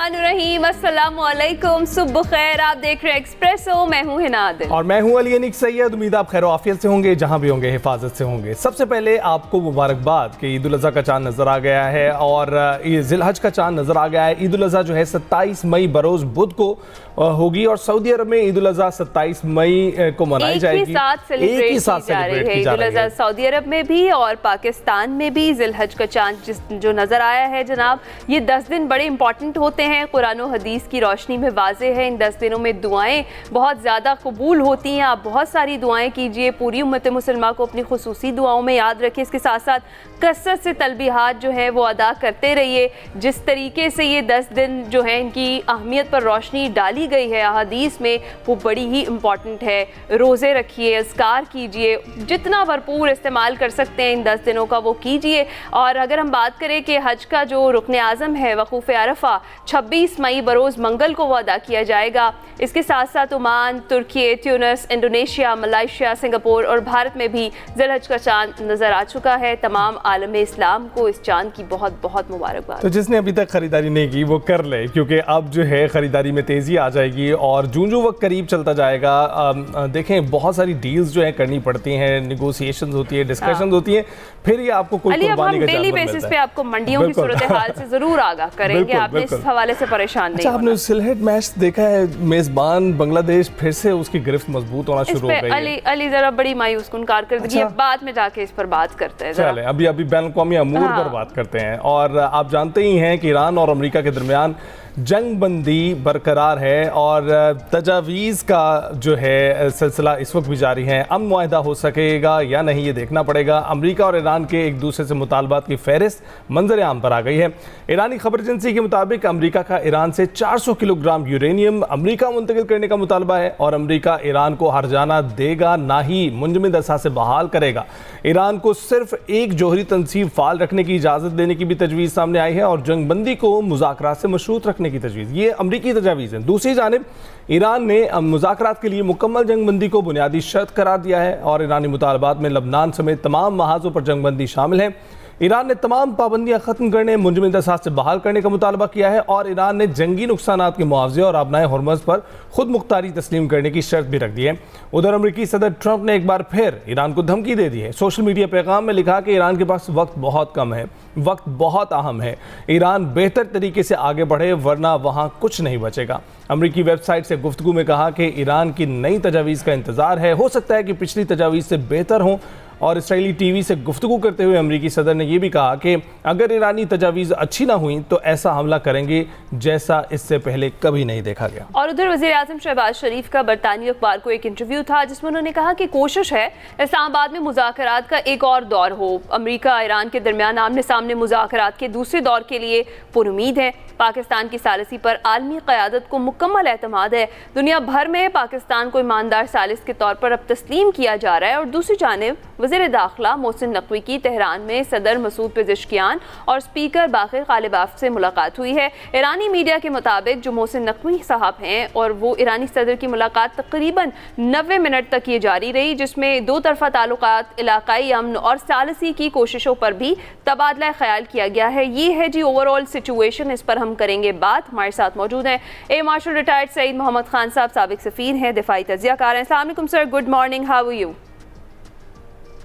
बिस्मिल्लाहिर्रहमानिर्रहीम, अस्सलामुअलैकुम, सुबह खैर। आप देख रहे हैं एक्सप्रेसो, मैं हूं हिना आदिल और मैं हूं अली अनीक सैयद। उम्मीद आप खैर आफियत से होंगे, जहां भी होंगे हिफाजत से होंगे। सबसे पहले आपको मुबारकबाद कि ईद उल अज़हा का चांद नज़र आ गया है और ये ज़िलहज का चांद नज़र आ गया है। ईद उल अज़हा जो है 27 मई बरोज़ बुध को होगी और सऊदी अरब में ईद उल अज़हा 27 मई को मनाई जाएगी। एक ही साथ सेलिब्रेट की जा रही है ईद उल अज़हा सऊदी अरब में भी और पाकिस्तान में भी। ज़िलहज का चांद जो नज़र आया है जनाब, ये 10 दिन बड़े इंपॉर्टेंट होते हैं। कुरान और हदीस की रोशनी में वाज़े है इन 10 दिनों में दुआएं बहुत ज़्यादा कबूल होती हैं। आप बहुत सारी दुआएं कीजिए, पूरी उम्मत मुसलमान को अपनी खुसूसी दुआओं में याद रखिए। इसके साथ साथ कसरत से तलबीहात जो है वो अदा करते रहिए। जिस तरीके से ये 10 दिन जो है इनकी अहमियत पर रोशनी डाली गई है हदीस में, वो बड़ी ही इम्पॉर्टेंट है। रोज़े रखिए, अज़कार कीजिए, जितना भरपूर इस्तेमाल कर सकते हैं इन 10 दिनों का वो कीजिए। और अगर हम बात करें कि हज का जो रुकन आज़म है वक़ूफ़ अरफ़ा 26 मई बरोज़ मंगल को वो अदा किया जाएगा। इसके साथ साथ ओमान, तुर्की, ट्यूनिस, इंडोनेशिया, मलाइशिया, सिंगापुर और भारत में भी ज़िलहज का चांद नज़र आ चुका है। तमाम आलम इस्लाम को इस चांद की बहुत बहुत मुबारकबाद। तो जिसने अभी तक खरीदारी नहीं की वो कर ले, क्योंकि अब जो है खरीदारी में तेज़ी आ जाएगी और जूं वक्त करीब चलता जाएगा। देखें, बहुत सारी डील्स जो है करनी पड़ती हैं, निगोसिएशंस होती है, डिस्कशंस होती है, फिर ये आपको कोई कुर्बानी का जानवर डेली बेसिस पे आपको मंडियों की सूरत हाल से जरूर आगाह करेंगे। आपने इस हवाले से परेशान नहीं होना। आपने सिलहट मैच देखा है? मेजबान बांग्लादेश फिर से उसकी गिरफ्त मजबूत होना शुरू हो गई है। अली जरा बड़ी मायूस कुन कारकर्दगी, बाद में जाके इस पर बात करते हैं। चलें, अभी बैनुल-अक़वामी अमूर पर बात करते हैं। और आप जानते ही हैं कि ईरान और अमेरिका के दरमियान जंग बंदी बरकरार है और तजावीज़ का जो है सिलसिला इस वक्त भी जारी है। अमन मुआहदा हो सकेगा या नहीं ये देखना पड़ेगा। अमेरिका और ईरान के एक दूसरे से मुतालबात की फहरिस्त मंजर आम पर आ गई है। ईरानी खबर एजेंसी के मुताबिक अमेरिका का ईरान से 400 किलोग्राम यूरेनियम अमेरिका मुंतकिल करने का मुतालबा है और अमेरिका ईरान को हर्जाना देगा, ना ही मुंजमद असासे बहाल करेगा। ईरान को सिर्फ एक जोहरी तनसीब फाल रखने की इजाज़त देने की भी तजवीज़ सामने आई है और जंग बंदी को मुज़ाकरात से मशरूत रखने की तजवीज़। ये अमरीकी तजावीज़ है। दूसरी जानिब ईरान ने मुज़ाकरात के लिए मुकम्मल जंगबंदी को बुनियादी शर्त करार दिया है और ईरानी मुतालबात में लबनान समेत तमाम महाजों पर जंगबंदी शामिल है। ईरान ने तमाम पाबंदियां खत्म करने, मुंजमद असास से बहाल करने का मुतालबा किया है और ईरान ने जंगी नुकसानात के मुआवजे और आबनाए हुर्मुज़ पर खुद मुख्तारी तस्लीम करने की शर्त भी रख दी है। उधर अमरीकी सदर ट्रंप ने एक बार फिर ईरान को धमकी दे दी है। सोशल मीडिया पैगाम में लिखा कि ईरान के पास वक्त बहुत कम है, वक्त बहुत अहम है, ईरान बेहतर तरीके से आगे बढ़े वरना वहाँ कुछ नहीं बचेगा। अमरीकी वेबसाइट से गुफ्तगू में कहा कि ईरान की नई तजावीज़ का इंतज़ार है, हो सकता है कि पिछली तजावीज़ से बेहतर हों। और इसराइली टीवी से गुफ्तगू करते हुए अमरीकी सदर ने यह भी कहा कि अगर ईरानी तजावीज़ अच्छी ना हुई तो ऐसा हमला करेंगे जैसा इससे पहले कभी नहीं देखा गया। और उधर वज़ीर आज़म शहबाज शरीफ का बरतानी अखबार को एक इंटरव्यू था जिसमें उन्होंने कहा कि कोशिश है इस्लामाबाद में मुज़ाकरात का एक और दौर हो। अमरीका ईरान के दरमियान आमने सामने मुज़ाकरात के दूसरे दौर के लिए पुरुमीद है। पाकिस्तान की सालिसी पर आलमी क़यादत को मुकम्मल एतमाद है। दुनिया भर में पाकिस्तान को ईमानदार सालिस के तौर पर अब तस्लीम किया जा रहा है। और दूसरी जानिब वज़ीर दाखिला मोहसिन नकवी की तेहरान में सदर मसूद पेज़ेश्कियान और स्पीकर बाक़िर ग़ालिबाफ से मुलाकात हुई है। ईरानी मीडिया के मुताबिक जो मोहसिन नकवी साहब हैं और वो ईरानी सदर की मुलाकात तकरीबन 90 मिनट तक ये जारी रही, जिसमें दो तरफ़ा ताल्लुकात, इलाकाई अमन और सालिसी की कोशिशों पर भी तबादला ख्याल किया गया है। ये है जी ओवरऑल सिचुएशन, इस पर हम करेंगे बात। हमारे साथ मौजूद हैं air marshal retired Saeed Mohammad Khan साहब, साबिक सफ़ीर हैं, दिफाई तज्ज़ियाकार हैं। अस्सलाम वालेकुम sir, good morning, how are you?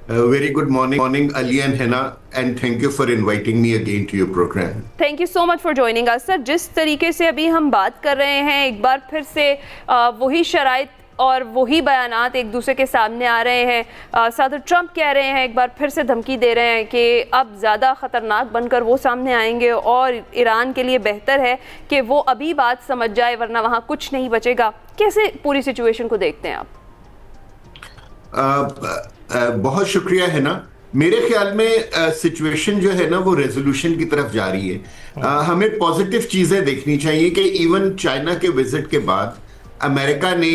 Very good morning, Ali and Hena, and thank you for inviting me again to your program. Thank you so much for joining us, sir. जिस तरीके से अभी हम बात कर रहे हैं, एक बार फिर से वही शराइत और वही बयानात एक दूसरे के सामने आ रहे हैं। सदर ट्रंप कह रहे हैं, एक बार फिर से धमकी दे रहे हैं कि अब ज़्यादा ख़तरनाक बनकर वो सामने आएंगे और ईरान के लिए बेहतर है कि वो अभी बात समझ जाए वरना वहाँ कुछ नहीं बचेगा। कैसे पूरी सिचुएशन को देखते हैं आप? बहुत शुक्रिया है ना। मेरे ख्याल में सिचुएशन जो है ना वो रेजोल्यूशन की तरफ जा रही है। हमें पॉजिटिव चीजें देखनी चाहिए कि इवन चाइना के विजिट के बाद अमेरिका ने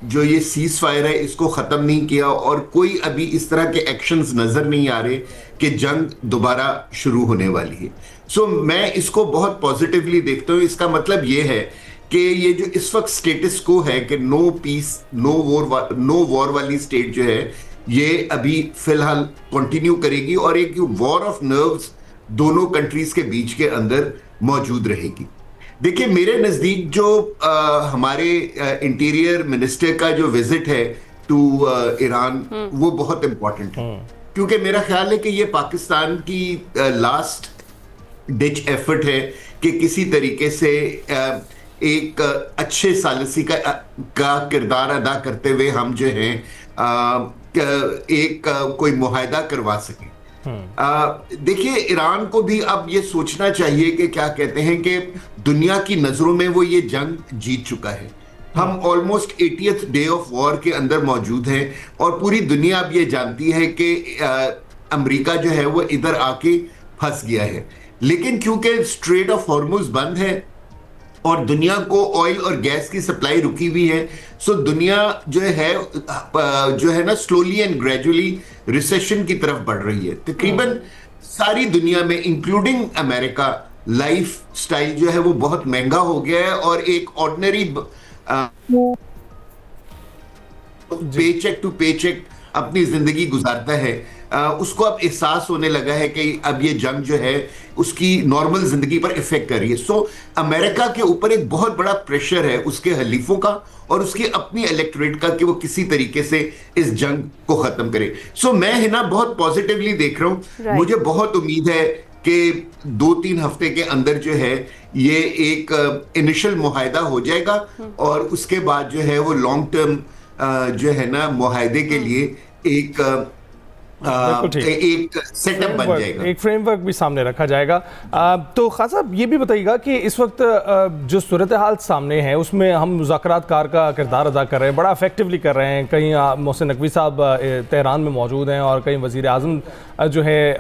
जो ये सीज फायर है इसको खत्म नहीं किया और कोई अभी इस तरह के एक्शंस नजर नहीं आ रहे कि जंग दोबारा शुरू होने वाली है। सो मैं इसको बहुत पॉजिटिवली देखता हूँ। इसका मतलब ये है कि ये जो इस वक्त स्टेटस को है कि नो पीस नो वॉर वाली स्टेट जो है ये अभी फिलहाल कंटिन्यू करेगी और एक वॉर ऑफ नर्व्स दोनों कंट्रीज के बीच के अंदर मौजूद रहेगी। देखिए, मेरे नजदीक जो हमारे इंटीरियर मिनिस्टर का जो विजिट है टू ईरान, वो बहुत इंपॉर्टेंट है, क्योंकि मेरा ख्याल है कि ये पाकिस्तान की लास्ट डिच एफर्ट है कि किसी तरीके से एक अच्छे सालिसी का किरदार अदा करते हुए हम जो है एक कोई मुआहदा करवा सकें। देखिए, ईरान को भी अब ये सोचना चाहिए कि क्या कहते हैं कि दुनिया की नजरों में वो ये जंग जीत चुका है। हम almost 80th day of war के अंदर मौजूद हैं और पूरी दुनिया अब ये जानती है कि अमेरिका जो है वो इधर आके फंस गया है। लेकिन क्योंकि स्ट्रेट ऑफ हॉर्मुज बंद है और दुनिया को ऑयल और गैस की सप्लाई रुकी हुई है, सो दुनिया जो है ना स्लोली एंड ग्रेजुअली रिसेशन की तरफ बढ़ रही है। तकरीबन सारी दुनिया में इंक्लूडिंग अमेरिका लाइफ स्टाइल जो है वो बहुत महंगा हो गया है और एक ऑर्डिनरी पेचेक टू पेचेक अपनी जिंदगी गुजारता है, उसको अब एहसास होने लगा है कि अब ये जंग जो है उसकी नॉर्मल जिंदगी पर इफेक्ट कर रही है। सो अमेरिका के ऊपर एक बहुत बड़ा प्रेशर है उसके हलीफों का और उसकी अपनी इलेक्टोरेट का कि वो किसी तरीके से इस जंग को खत्म करे। सो मैं है ना बहुत पॉजिटिवली देख रहा हूँ। मुझे बहुत उम्मीद है कि 2-3 हफ्ते के अंदर जो है ये एक इनिशियल मुआहदा हो जाएगा और उसके बाद जो है वो लॉन्ग टर्म जो है ना मुआहदे के लिए एक सेटअप बन जाएगा, एक फ्रेमवर्क भी सामने रखा जाएगा। तो खान साहब ये भी बताइएगा कि इस वक्त जो सूरत हाल सामने है उसमें हम मुज़ाकरातकार का किरदार अदा कर रहे हैं, बड़ा इफेक्टिवली कर रहे हैं। कहीं मोहसिन नकवी साहब तेहरान में मौजूद हैं और कहीं वज़ीर आज़म जो है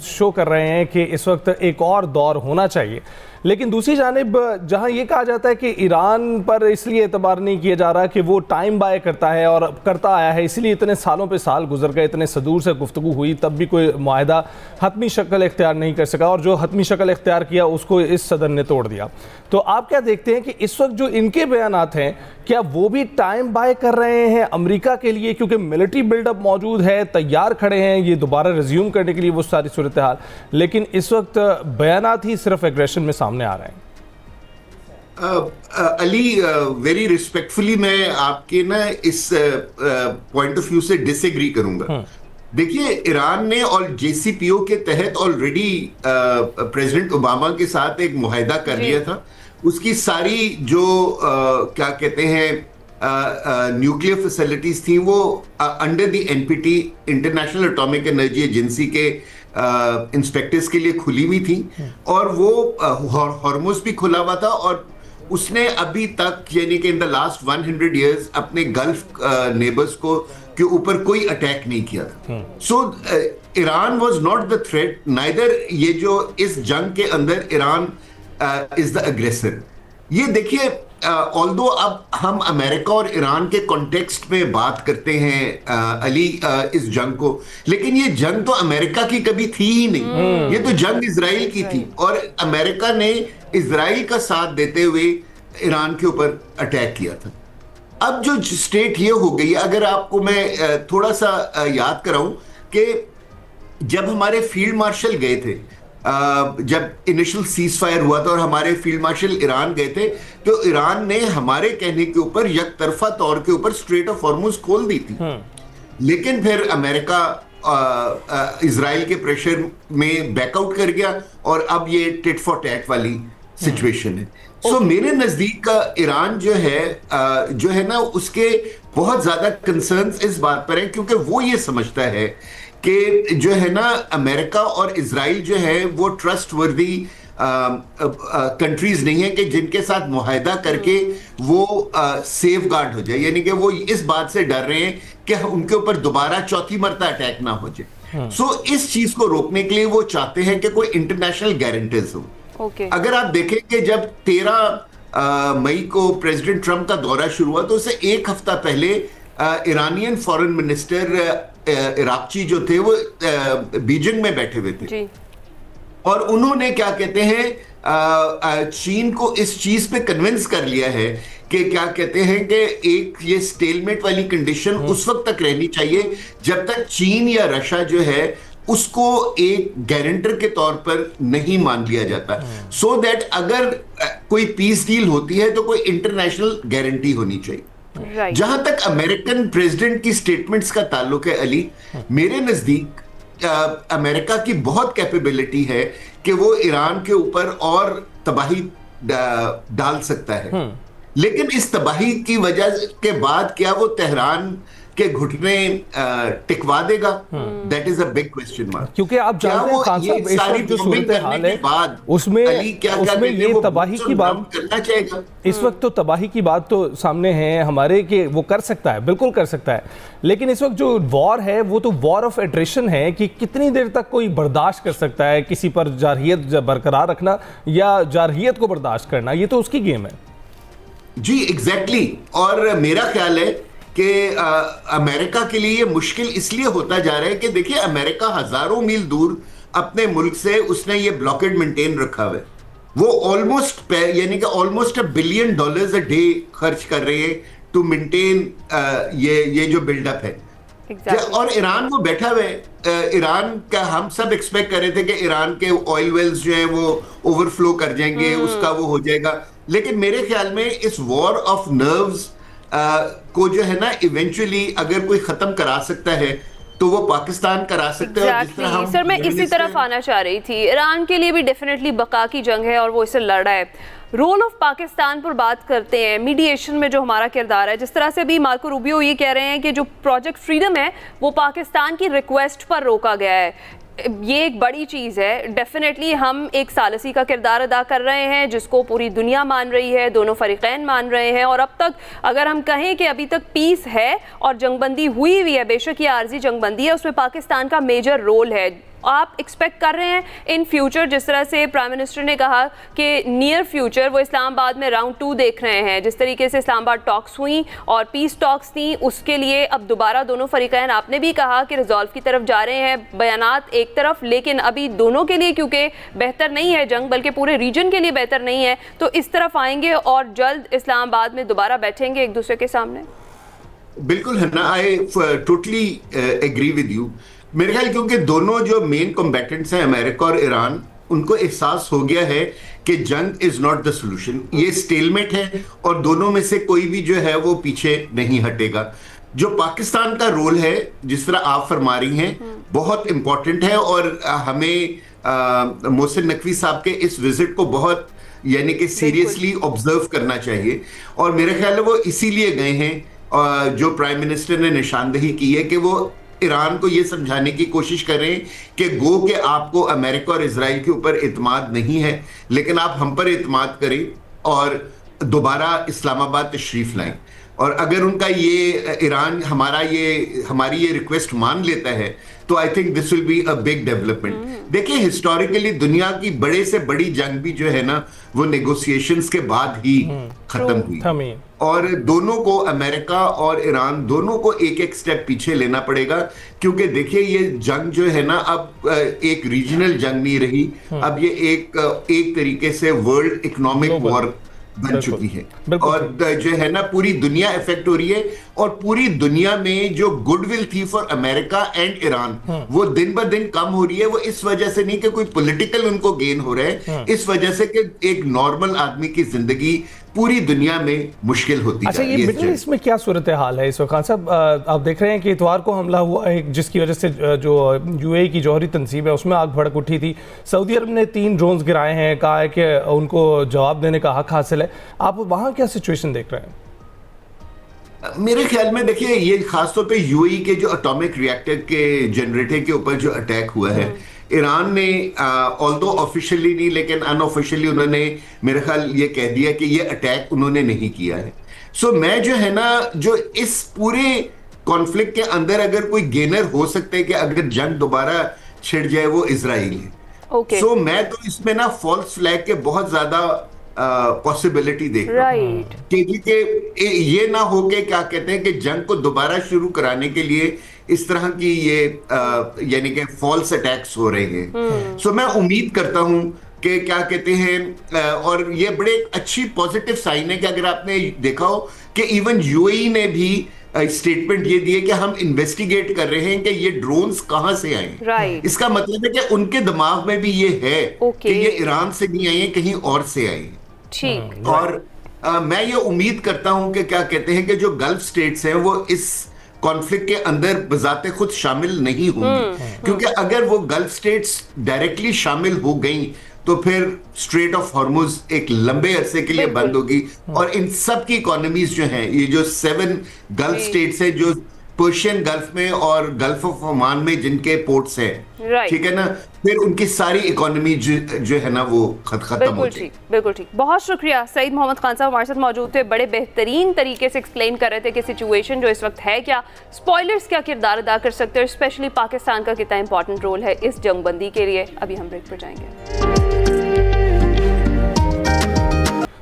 शो कर रहे हैं कि इस वक्त एक और दौर होना चाहिए। लेकिन दूसरी जानिब जहां ये कहा जाता है कि ईरान पर इसलिए एतबार नहीं किया जा रहा कि वो टाइम बाय करता है और करता आया है, इसीलिए इतने सालों पे साल गुजर गए, इतने सदूर से गुफ्तगू हुई, तब भी कोई मुआहदा हतमी शक्ल इख्तियार नहीं कर सका और जो हतमी शक्ल इख्तियार किया उसको इस सदन ने तोड़ दिया। तो आप क्या देखते हैं कि इस वक्त जो इनके बयानात हैं, क्या वो भी टाइम बाय कर रहे हैं अमेरिका के लिए, क्योंकि मिलिट्री बिल्डअप मौजूद है, तैयार खड़े हैं ये दोबारा रिज्यूम करने के लिए वो सारी सूरत हाल, लेकिन इस वक्त बयानात ही सिर्फ एग्रेशन में सामने आ रहे हैं? अली, वेरी रिस्पेक्टफुली मैं आपके ना इस पॉइंट ऑफ व्यू से डिसएग्री करूंगा। देखिए, ईरान ने और JCPO के तहत ऑलरेडी प्रेसिडेंट ओबामा के साथ एक मुआहदा कर लिया था। उसकी सारी जो क्या कहते हैं न्यूक्लियर फैसिलिटीज थी वो under the NPT international atomic energy agency के इंस्पेक्टर्स के लिए खुली हुई थी और वो हॉर्मुज भी खुला हुआ था और उसने अभी तक यानी कि इन द लास्ट 100 years अपने गल्फ नेबर्स को के ऊपर कोई अटैक नहीं किया था। So Iran was not the threat, neither ये जो इस जंग के अंदर ईरान इज द अग्रेसर। ये देखिए, ऑल्दो अब हम अमेरिका और ईरान के कॉन्टेक्स्ट में बात करते हैं अली इस जंग को, लेकिन ये जंग तो अमेरिका की कभी थी ही नहीं। ये तो जंग इजराइल की थी और अमेरिका ने इजराइल का साथ देते हुए ईरान के ऊपर अटैक किया था। अब जो स्टेट ये हो गई, अगर आपको मैं थोड़ा सा याद कराऊं कि जब हमारे फील्ड मार्शल गए थे, जब इनिशियल सीज फायर हुआ था और हमारे फील्ड मार्शल ईरान गए थे, तो ईरान ने हमारे कहने के ऊपर यकतरफा तौर के ऊपर स्ट्रेट ऑफ हॉर्मुज खोल दी थी। लेकिन फिर अमेरिका इजराइल के प्रेशर में बैकआउट कर गया और अब ये टिट फॉर टैट वाली सिचुएशन है। सो मेरे नजदीक का ईरान जो है ना उसके बहुत ज्यादा कंसर्न्स इस बात पर है, क्योंकि वो ये समझता है कि जो है ना अमेरिका और इजराइल जो है वो ट्रस्टवर्दी कंट्रीज नहीं है कि जिनके साथ मुआहदा करके वो सेफ गार्ड हो जाए, यानी कि वो इस बात से डर रहे हैं कि उनके ऊपर दोबारा चौथी मरतबा अटैक ना हो जाए। सो इस चीज को रोकने के लिए वो चाहते हैं कि कोई इंटरनेशनल गारंटीज हो। अगर आप देखें कि जब 13 मई को प्रेसिडेंट ट्रंप का दौरा शुरू हुआ तो उससे एक हफ्ता पहले ईरानियन फॉरेन मिनिस्टर इराकची जो थे वो बीजिंग में बैठे हुए थे और उन्होंने क्या कहते हैं चीन को इस चीज पे कन्विंस कर लिया है कि क्या कहते हैं कि एक ये स्टेलमेट वाली कंडीशन उस वक्त तक रहनी चाहिए जब तक चीन या रशिया जो है उसको एक गारंटर के तौर पर नहीं मान लिया जाता, सो दैट अगर कोई पीस डील होती है तो कोई इंटरनेशनल गारंटी होनी चाहिए। जहां तक अमेरिकन प्रेसिडेंट की स्टेटमेंट्स का ताल्लुक है अली, मेरे नजदीक अमेरिका की बहुत कैपेबिलिटी है कि वो ईरान के ऊपर और तबाही डाल सकता है, लेकिन इस तबाही की वजह के बाद क्या वो तेहरान के घुटने टिकवा देगा? That is a big question mark. क्योंकि आप जानते हैं खान साहब, इस वक्त जो सूरत हाल है उसमें ये तबाही की बात करना चाहेगा। इस वक्त तो तबाही की बात तो सामने है हमारे कि वो कर सकता है, बिल्कुल कर सकता है, लेकिन इस वक्त जो वॉर है वो तो वॉर ऑफ एट्रिशन है कि कितनी देर तक कोई बर्दाश्त कर सकता है किसी पर जारहियत बरकरार रखना या जारहियत को बर्दाश्त करना, ये तो उसकी गेम है। जी एग्जैक्टली। और मेरा ख्याल है कि अमेरिका के लिए ये मुश्किल इसलिए होता जा रहा है कि देखिए अमेरिका हजारों मील दूर अपने मुल्क से उसने ये ब्लॉकेड मेंटेन रखा हुआ है। वो ऑलमोस्ट यानी कि ऑलमोस्ट $1 बिलियन अ डे खर्च कर रहे हैं टू मेंटेन ये जो बिल्डअप है। और ईरान वो बैठा हुआ है। ईरान का हम सब एक्सपेक्ट कर रहे थे कि ईरान के ऑयल वेल्स जो है वो ओवरफ्लो कर जाएंगे, उसका वो हो जाएगा, लेकिन मेरे ख्याल में इस वॉर ऑफ नर्व्स को जो है ना इवेंचुअली अगर कोई खत्म करा सकता है तो वो पाकिस्तान करा सकता है। Exactly. सर मैं इसी तरफ आना चाह रही थी। ईरान के लिए भी डेफिनेटली बका की जंग है और वो इसे लड़ रहा है। रोल ऑफ पाकिस्तान पर बात करते हैं, मीडिएशन में जो हमारा किरदार है, जिस तरह से अभी मार्को रूबियो ये कह रहे हैं कि जो प्रोजेक्ट फ्रीडम है वो पाकिस्तान की रिक्वेस्ट पर रोका गया है, ये एक बड़ी चीज़ है। डेफिनेटली हम एक सालसी का किरदार अदा कर रहे हैं जिसको पूरी दुनिया मान रही है, दोनों फरीकैन मान रहे हैं, और अब तक अगर हम कहें कि अभी तक पीस है और जंगबंदी हुई हुई है, बेशक ये आर्जी जंगबंदी है, उसमें पाकिस्तान का मेजर रोल है। आप एक्सपेक्ट कर रहे हैं इन फ्यूचर, जिस तरह से प्राइम मिनिस्टर ने कहा कि नियर फ्यूचर वो इस्लामाबाद में राउंड 2 देख रहे हैं, जिस तरीके से इस्लामाबाद टॉक्स हुई और पीस टॉक्स थी, उसके लिए अब दोबारा दोनों फरीकैन, आपने भी कहा कि रिजॉल्व की तरफ जा रहे हैं, बयानात एक तरफ, लेकिन अभी दोनों के लिए क्योंकि बेहतर नहीं है जंग, बल्कि पूरे रीजन के लिए बेहतर नहीं है, तो इस तरफ आएंगे और जल्द इस्लामाबाद में दोबारा बैठेंगे एक दूसरे के सामने। बिल्कुल है ना, I totally agree with you. मेरे ख्याल क्योंकि दोनों जो मेन कॉम्बैटेंट्स हैं अमेरिका और ईरान, उनको एहसास हो गया है कि जंग इज नॉट द सोल्यूशन, ये स्टेलमेट है और दोनों में से कोई भी जो है वो पीछे नहीं हटेगा। जो पाकिस्तान का रोल है जिस तरह आप फरमा रही हैं बहुत इंपॉर्टेंट है और हमें मोहसिन नकवी साहब के इस विजिट को बहुत यानी कि सीरियसली ऑब्जर्व करना चाहिए। और मेरे ख्याल है वो इसीलिए गए हैं, जो प्राइम मिनिस्टर ने निशानदेही की है कि वो ईरान को ये समझाने की कोशिश कर रहे हैं कि गो के आपको अमेरिका और इजराइल के ऊपर इत्मीनान नहीं है, लेकिन आप हम पर इत्मीनान करें और दोबारा इस्लामाबाद तशरीफ लाएं। और अगर उनका ये ईरान हमारी ये रिक्वेस्ट मान लेता है तो I think this will be a big development. देखिए हिस्टोरिकली दुनिया की बड़े से बड़ी जंग भी जो है ना वो नेगोशिएशंस के बाद ही खत्म हुई, और दोनों को अमेरिका और ईरान दोनों को एक एक स्टेप पीछे लेना पड़ेगा, क्योंकि देखिए ये जंग जो है ना अब एक रीजनल जंग नहीं रही, अब ये एक तरीके से वर्ल्ड इकोनॉमिक वॉर बन चुकी है, और जो है ना पूरी दुनिया इफेक्ट हो रही है, और पूरी दुनिया में जो गुडविल थी फॉर अमेरिका एंड ईरान वो दिन ब दिन कम हो रही है। वो इस वजह से नहीं कि कोई पॉलिटिकल उनको गेन हो रहा है, इस वजह से कि एक नॉर्मल आदमी की जिंदगी पूरी दुनिया में मुश्किल होती है। अच्छा, ये मिडिल ईस्ट में क्या सूरत हाल है इस वक्त? खान साहब आप देख रहे हैं कि इतवार को हमला हुआ है जिसकी वजह से जो यूएई की जौहरी तंजीम है उसमें आग भड़क उठी थी। सऊदी अरब ने 3 ड्रोन्स गिराए हैं, कहा है कि उनको जवाब देने का हक हासिल है। आप वहाँ क्या सिचुएशन देख रहे हैं? मेरे ख्याल में देखिए ये खासतौर पे यूएई के जो एटॉमिक रिएक्टर के जनरेटर के ऊपर जो अटैक हुआ है, ईरान ने ऑल्दो ऑफिशियली नहीं लेकिन अनऑफिशियली उन्होंने मेरे ख्याल ये कह दिया कि ये अटैक उन्होंने नहीं किया है। सो मैं जो है ना जो इस पूरे कॉन्फ्लिक्ट के अंदर अगर कोई गेनर हो सकता है कि अगर जंग दोबारा छिड़ जाए वो इजराइल है। सो मैं तो इसमें ना फॉल्स फ्लैग के बहुत ज्यादा पॉसिबिलिटी देख रहा हूं कि ये ना हो के क्या कहते हैं कि जंग को दोबारा शुरू कराने के लिए इस तरह की ये यानी कि फॉल्स अटैक्स हो रहे हैं। सो मैं उम्मीद करता हूं कि क्या कहते हैं और ये बड़े अच्छी पॉजिटिव साइन है कि अगर आपने देखा हो कि इवन यूएई ने भी स्टेटमेंट ये दिए कि हम इन्वेस्टिगेट कर रहे हैं कि ये ड्रोन्स कहां से आए। इसका मतलब है कि उनके दिमाग में भी ये है कि ये ईरान से नहीं आए, कहीं और से आए। ठीक। और मैं ये उम्मीद करता हूं कि क्या कहते हैं कि जो गल्फ स्टेट्स हैं वो इस कॉन्फ्लिक्ट के अंदर बजाते खुद शामिल नहीं होंगी, क्योंकि अगर वो गल्फ स्टेट्स डायरेक्टली शामिल हो गई तो फिर स्ट्रेट ऑफ हॉर्मुज एक लंबे अरसे के लिए बंद होगी और इन सब की इकोनॉमीज जो हैं, ये जो 7 गल्फ स्टेट्स हैं जो पर्शियन गल्फ में और गल्फ ऑफ ओमान में जिनके पोर्ट्स हैं, ठीक है ना, फिर उनकी सारी इकोनॉमी जो है ना वो खत्म हो जाएगी। बिल्कुल ठीक। बहुत शुक्रिया सईद मोहम्मद खान साहब हमारे साथ मौजूद थे, बड़े बेहतरीन तरीके से एक्सप्लेन कर रहे थे कि सिचुएशन जो इस वक्त है क्या, स्पॉयलर्स क्या किरदार अदा कर सकते हैं, स्पेशली पाकिस्तान का कितना इंपॉर्टेंट रोल है इस जंगबंदी के लिए। अभी हम ब्रेक पर जाएंगे।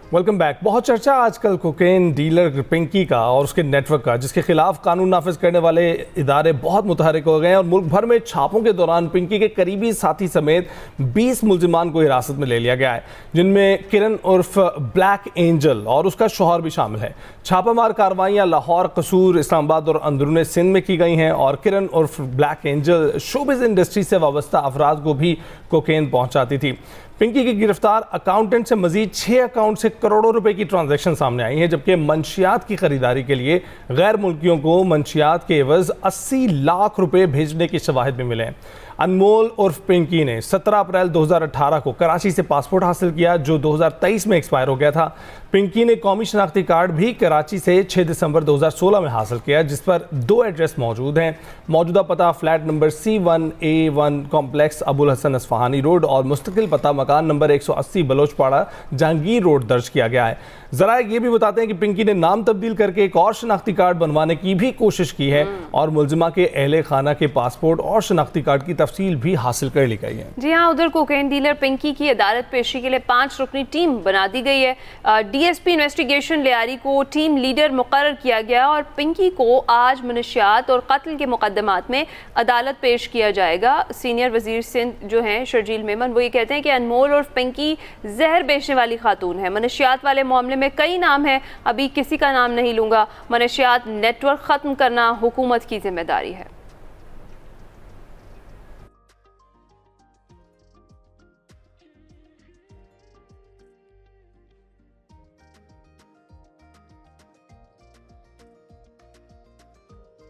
Welcome back. बहुत चर्चा आजकल कोकेन डीलर पिंकी का और उसके नेटवर्क का, जिसके खिलाफ कानून नाफिज करने वाले इदारे बहुत मुतहरिक हो गए हैं और मुल्क भर में छापों के दौरान पिंकी के करीबी साथी समेत 20 मुल्जिमान को हिरासत में ले लिया गया है, जिनमें किरण उर्फ ब्लैक एंजल और उसका शौहर भी शामिल है। छापामार कार्रवाइयाँ लाहौर, कसूर, इस्लामाबाद और अंदरून सिंध में की गई हैं और किरण उर्फ ब्लैक एंजल शोबिज़ इंडस्ट्री से वाबस्ता अफराद को भी कोकेन पहुँचाती थी। पिंकी की गिरफ्तार अकाउंटेंट से मजीद 6 अकाउंट से करोड़ों रुपए की ट्रांजैक्शन सामने आई हैं, जबकि मंशियात की खरीदारी के लिए गैर मुल्कियों को मंशियात के एवज 80 लाख रुपए भेजने के शवाहिद भी मिले हैं। अनमोल उर्फ पिंकी ने 17 अप्रैल 2018 को कराची से पासपोर्ट हासिल किया जो 2023 में एक्सपायर हो गया था। पिंकी ने कौमी शनाख्ती कार्ड भी कराची से 6 दिसंबर 2016 में हासिल किया, जिस पर 2 एड्रेस मौजूद हैं। मौजूदा पता flat number C1A1 complex Abul Hasan Isfahani road और मुस्तकिल पता मकान नंबर 180 बलोचपाड़ा जहांगीर रोड दर्ज किया गया है। जरा ये भी बताते हैं कि पिंकी ने नाम तब्दील करके एक और शनाख्ती कार्ड बनवाने की भी कोशिश की है और मुलजिमा के अहले खाना के पासपोर्ट और शनाख्ती कार्ड की तफसील भी हासिल कर ली गई है। जी हाँ, उधर कोकेन डीलर पिंकी की अदालत पेशी के लिए 5 रुकनी टीम बना दी गई है। DSP इन्वेस्टिगेशन लियारी को टीम लीडर मुकर्रर किया गया और पिंकी को आज मनशियात और कत्ल के मुकदमात में अदालत पेश किया जाएगा। सीनियर वजीर सिंध जो हैं शर्जील मेमन, वो ये कहते हैं कि अनमोल और पिंकी जहर बेचने वाली खातून है। मनशियात वाले मामले में कई नाम है, अभी किसी का नाम नहीं लूंगा। मनशियात नेटवर्क खत्म करना हुकूमत की जिम्मेदारी है।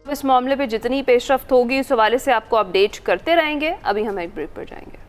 इस मामले पे जितनी पेशरफ्त होगी उस हवाले से आपको अपडेट करते रहेंगे। अभी हम एक ब्रेक पर जाएंगे।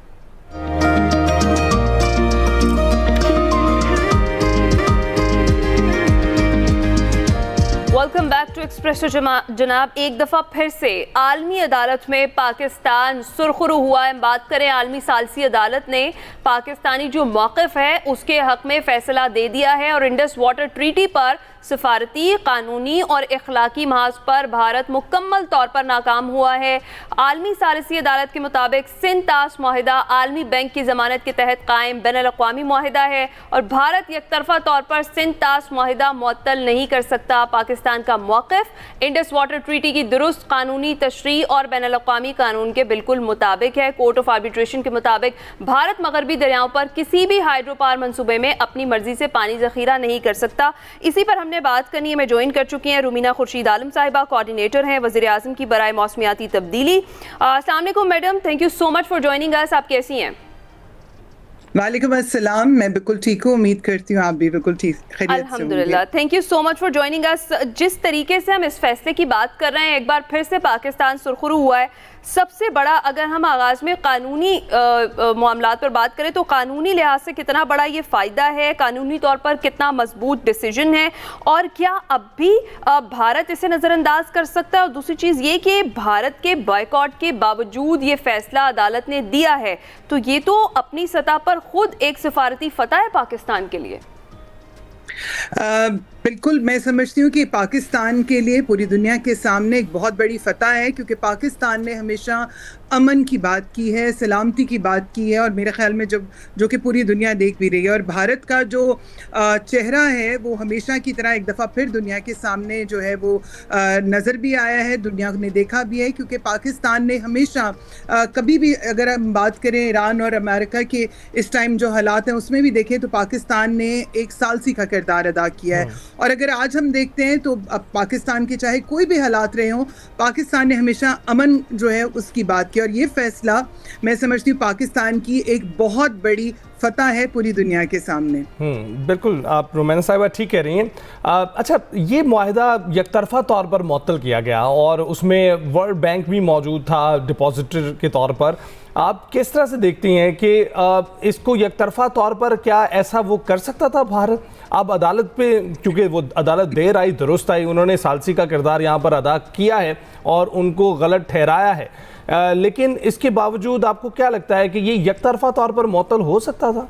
वेलकम बैक टू एक्सप्रेसो जनाब। एक दफ़ा फिर से आलमी अदालत में पाकिस्तान सुरखरू हुआ है। बात करें आलमी सालसी अदालत ने पाकिस्तानी जो मौक़िफ़ है उसके हक़ में फ़ैसला दे दिया है और इंडस वाटर ट्रीटी पर सफारती, कानूनी और इखलाकी महाज पर भारत मुकम्मल तौर पर नाकाम हुआ है। आलमी सालसी अदालत के मुताबिक सिंध ताश माहिदा आलमी बैंक की ज़मानत के तहत कायम बैनुल-अक़वामी माहिदा है और भारत एक तरफा तौर पर सिंध ताश माहिदा मुअत्तल नहीं कर सकता। पाकिस्तान का मौक़िफ़ इंडस वाटर ट्रीटी की दुरुस्त कानूनी तशरीह और बैनुल-अक़वामी कानून के बिल्कुल मुताबिक है। कोर्ट ऑफ आर्बिट्रेशन के मुताबिक भारत मगरबी दरियाओं पर किसी भी हाइड्रो पावर मनसूबे में अपनी मर्जी से पानी ज़ख़ीरा नहीं कर सकता। इसी पर हमने बात करनी है। मैं ज्वाइन कर चुकी हैं रुमीना खुर्शीद आलम साहिबा, कोऑर्डिनेटर हैं वज़ीर आज़म की बराए मौसमियाती तब्दीली। अस्सलाम वालेकुम madam, thank you so much for joining us. आप कैसी हैं? वालेकुम अस्सलाम, मैं बिल्कुल ठीक हूँ, उम्मीद करती हूँ आप भी बिल्कुल ठीक खैरियत से होंगे। अल्हम्दुलिल्लाह, thank you so much for joining us. जिस तरीके से हम इस फैसले की बात कर रहे हैं, एक बार फिर से पाकिस्तान सुरखरू हुआ है। सबसे बड़ा, अगर हम आगाज़ में कानूनी मामलात पर बात करें तो कानूनी लिहाज से कितना बड़ा ये फ़ायदा है, कानूनी तौर पर कितना मजबूत डिसीजन है और क्या अब भी भारत इसे नज़रअंदाज कर सकता है? और दूसरी चीज़ ये कि भारत के बॉयकॉट के बावजूद ये फैसला अदालत ने दिया है, तो ये तो अपनी सतह पर खुद एक सिफारती फतह है पाकिस्तान के लिए। बिल्कुल, मैं समझती हूँ कि पाकिस्तान के लिए पूरी दुनिया के सामने एक बहुत बड़ी फतह है, क्योंकि पाकिस्तान ने हमेशा अमन की बात की है, सलामती की बात की है और मेरे ख्याल में जो कि पूरी दुनिया देख भी रही है। और भारत का जो चेहरा है वो हमेशा की तरह एक दफ़ा फिर दुनिया के सामने जो है वो नज़र भी आया है, दुनिया ने देखा भी है, क्योंकि पाकिस्तान ने हमेशा कभी भी, अगर हम बात करें ईरान और अमेरिका के इस टाइम जो हालात हैं उसमें भी देखें तो पाकिस्तान ने एक सालसी का किरदार अदा किया है। और अगर आज हम देखते हैं तो अब पाकिस्तान के चाहे कोई भी हालात रहे हों, पाकिस्तान ने हमेशा अमन जो है उसकी बात किया, और ये फैसला मैं समझती हूँ पाकिस्तान की एक बहुत बड़ी फतह है पूरी दुनिया के सामने। बिल्कुल, आप रोमाना साहिबा ठीक कह रही हैं। अच्छा, ये मुआहिदा यकतरफा तौर पर मुअत्तल किया गया और उसमें वर्ल्ड बैंक भी मौजूद था डिपॉजिटर के तौर पर। आप किस तरह से देखती हैं कि इसको यकतरफा तौर पर क्या ऐसा वो कर सकता था भारत? अब अदालत पे, क्योंकि वो अदालत देर आई दुरुस्त आई, उन्होंने सालसी का किरदार यहाँ पर अदा किया है और उनको गलत ठहराया है, लेकिन इसके बावजूद आपको क्या लगता है कि ये यकतरफा तौर पर मुअत्तल हो सकता था?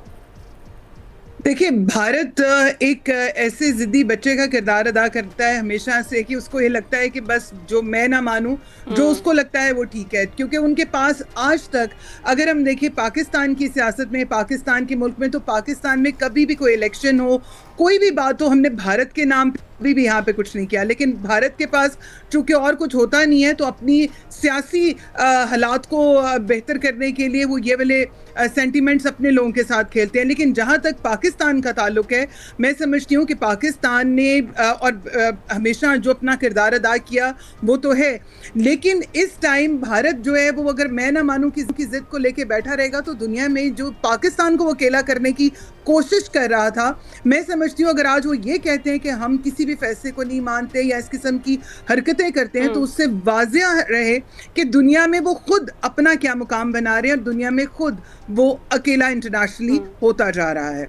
देखिए, भारत एक ऐसे जिद्दी बच्चे का किरदार अदा करता है हमेशा से कि उसको ये लगता है कि बस जो मैं ना मानूं, जो उसको लगता है वो ठीक है, क्योंकि उनके पास आज तक, अगर हम देखें पाकिस्तान की सियासत में, पाकिस्तान के मुल्क में, तो पाकिस्तान में कभी भी कोई इलेक्शन हो, कोई भी बात हो, हमने भारत के नाम भी यहाँ पे कुछ नहीं किया। लेकिन भारत के पास चूंकि और कुछ होता नहीं है, तो अपनी सियासी हालात को बेहतर करने के लिए वो ये वाले सेंटिमेंट्स अपने लोगों के साथ खेलते हैं। लेकिन जहाँ तक पाकिस्तान का ताल्लुक है, मैं समझती हूँ कि पाकिस्तान ने हमेशा जो अपना किरदार अदा किया वो तो है, लेकिन इस टाइम भारत जो है वो अगर मैं ना मानूं की जिद को लेके बैठा रहेगा, तो दुनिया में जो पाकिस्तान को वो अकेला करने की कोशिश कर रहा था, मैं समझती हूँ अगर आज वो ये कहते हैं कि हम किसी भी फैसले को नहीं मानते या इस किस्म की हरकतें करते हैं, तो उससे वाज़ेह रहे कि दुनिया में वो खुद अपना क्या मुकाम बना रहे हैं और दुनिया में खुद वो अकेला इंटरनेशनली होता जा रहा है।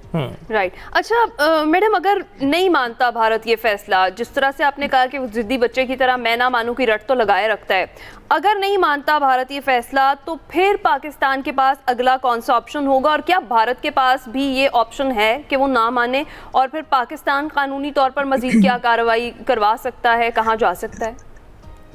राइट। अच्छा मैडम, अगर नहीं मानता भारत ये फैसला, जिस तरह से आपने कहा कि जिद्दी बच्चे की तरह मैं ना मानूं की रट तो लगाए रखता है, अगर नहीं मानता भारत ये फैसला, तो फिर पाकिस्तान के पास अगला कौन सा ऑप्शन होगा? और क्या भारत के पास भी ये ऑप्शन है कि वो ना माने, और फिर पाकिस्तान कानूनी तौर पर मजीद क्या कार्रवाई करवा सकता है, कहाँ जा सकता है?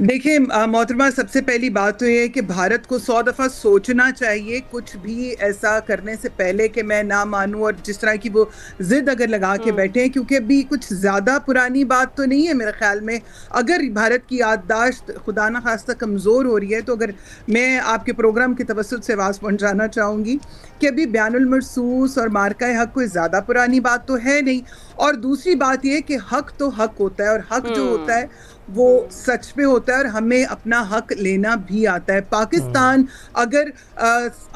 देखिए मोहतरमा, सबसे पहली बात तो ये है कि भारत को 100 दफ़ा सोचना चाहिए कुछ भी ऐसा करने से पहले कि मैं ना मानूं, और जिस तरह की वो जिद अगर लगा के बैठे हैं, क्योंकि अभी कुछ ज़्यादा पुरानी बात तो नहीं है मेरे ख्याल में। अगर भारत की याददाश्त खुदा न खास्ता कमज़ोर हो रही है, तो अगर मैं आपके प्रोग्राम की तवस्सुत से आवाज़ पहुँचाना चाहूँगी कि अभी बयानुल मरसूस और मार्का हक कोई ज़्यादा पुरानी बात तो है नहीं। और दूसरी बात यह कि हक तो हक होता है, और हक जो होता है वो सच पे होता है, और हमें अपना हक लेना भी आता है। पाकिस्तान अगर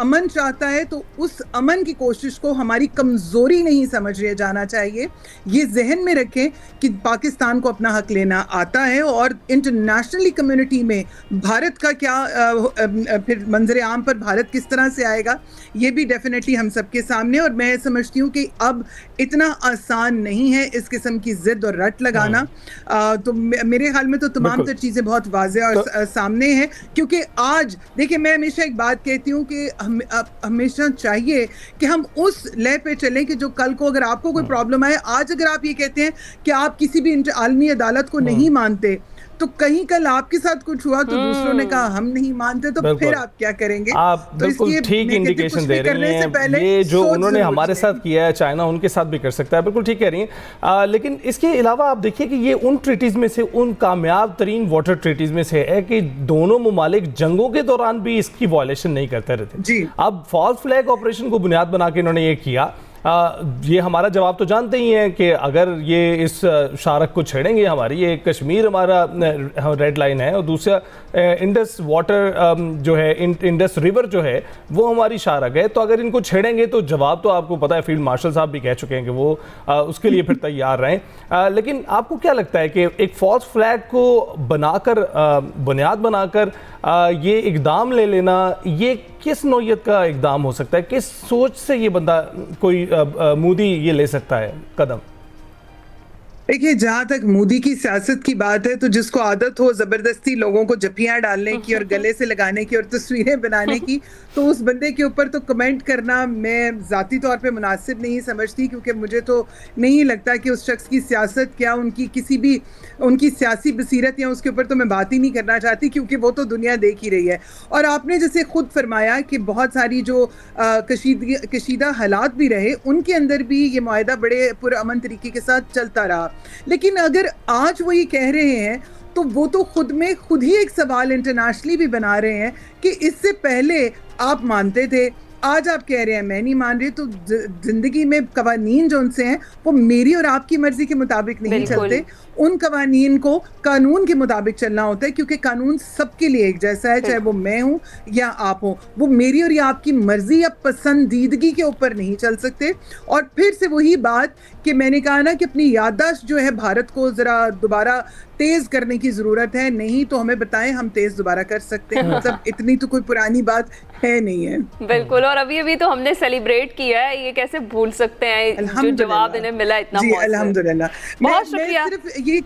अमन चाहता है, तो उस अमन की कोशिश को हमारी कमज़ोरी नहीं समझ जाना चाहिए। ये जहन में रखें कि पाकिस्तान को अपना हक लेना आता है, और इंटरनेशनली कम्युनिटी में भारत का क्या फिर मंजर आम पर भारत किस तरह से आएगा, ये भी डेफिनेटली हम सबके सामने। और मैं समझती हूँ कि अब इतना आसान नहीं है इस किस्म की जिद और रट लगाना। तो मेरे ख्याल में तो तमाम तर चीज़ें बहुत वाज़ेह और सामने हैं, क्योंकि आज देखिए, मैं हमेशा एक बात कहती हूँ कि हमेशा चाहिए कि हम उस लय पे चलें कि जो कल को अगर आपको कोई प्रॉब्लम आए, आज अगर आप ये कहते हैं कि आप किसी भी आलमी अदालत को नहीं मानते, तो कहीं कल आपके साथ कुछ हुआ तो दूसरों ने कहा हम नहीं मानते, तो फिर आप क्या करेंगे? आप तो बिल्कुल ठीक इंडिकेशन दे रही हैं। ये जो उन्होंने हमारे साथ किया है, चाइना उनके साथ भी कर सकता है, बिल्कुल ठीक कह रही हैं। लेकिन इसके अलावा आप देखिए कि ये उन ट्रीटीज़ में से, उन कामयाब तरीन वाटर ट्रीटीज़ में से है कि दोनों ममालिक जंगों के दौरान भी इसकी वायलेशन नहीं करते रहते जी। अब फॉल्स फ्लैग ऑपरेशन को बुनियाद बना के इन्होंने ये किया। ये हमारा जवाब तो जानते ही हैं कि अगर ये इस शारक को छेड़ेंगे, हमारी ये कश्मीर हमारा रेड लाइन है, और दूसरा इंडस वाटर जो है, इंडस रिवर जो है वो हमारी शारक है। तो अगर इनको छेड़ेंगे तो जवाब तो आपको पता है, फील्ड मार्शल साहब भी कह चुके हैं कि वो उसके लिए फिर तैयार रहें। लेकिन आपको क्या लगता है कि एक फॉल्स फ्लैग को बनाकर, बुनियाद बनाकर ये इकदाम ले लेना, ये किस नौयत का इकदाम हो सकता है? किस सोच से ये बंदा, कोई मोदी ये ले सकता है कदम? देखिए, जहाँ तक मोदी की सियासत की बात है, तो जिसको आदत हो ज़बरदस्ती लोगों को जपियाँ डालने की और गले से लगाने की और तस्वीरें बनाने की, तो उस बंदे के ऊपर तो कमेंट करना मैं ज़ाती तौर पे मुनासिब नहीं समझती, क्योंकि मुझे तो नहीं लगता कि उस शख्स की सियासत क्या, उनकी किसी भी उनकी सियासी बसीरत या उसके ऊपर तो मैं बात ही नहीं करना चाहती, क्योंकि वो तो दुनिया देख ही रही है। और आपने जैसे खुद फरमाया कि बहुत सारी जो कशीदा हालात भी रहे, उनके अंदर भी ये मुआहिदा बड़े पुरअमन तरीके के साथ चलता रहा। लेकिन अगर आज वो ये कह रहे हैं, तो वो तो खुद में खुद ही एक सवाल इंटरनेशनली भी बना रहे हैं कि इससे पहले आप मानते थे आज आप कह रहे हैं मैं नहीं मान रही, तो जिंदगी में कवानीन जो उनसे हैं वो मेरी और आपकी मर्जी के मुताबिक नहीं चलते। उन कवानीन को कानून के मुताबिक चलना होता है, क्योंकि कानून सबके लिए एक जैसा है, चाहे वो मैं हूं या आप हो। वो मेरी और या आपकी मर्जी या पसंदीदगी के ऊपर नहीं चल सकते। और फिर से वही बात कि मैंने कहा ना कि अपनी याददाश्त जो है भारत को जरा दोबारा तेज करने की जरूरत है। नहीं तो हमें बताएं, हम तेज दोबारा कर सकते हैं। मतलब इतनी तो कोई पुरानी बात है नहीं है। बिल्कुल। और अभी अभी तो हमने सेलिब्रेट किया है, ये कैसे भूल सकते हैं जो जवाब इन्हें मिला इतना। जी अल्हम्दुलिल्लाह। बहुत शुक्रिया। मैं सिर्फ ये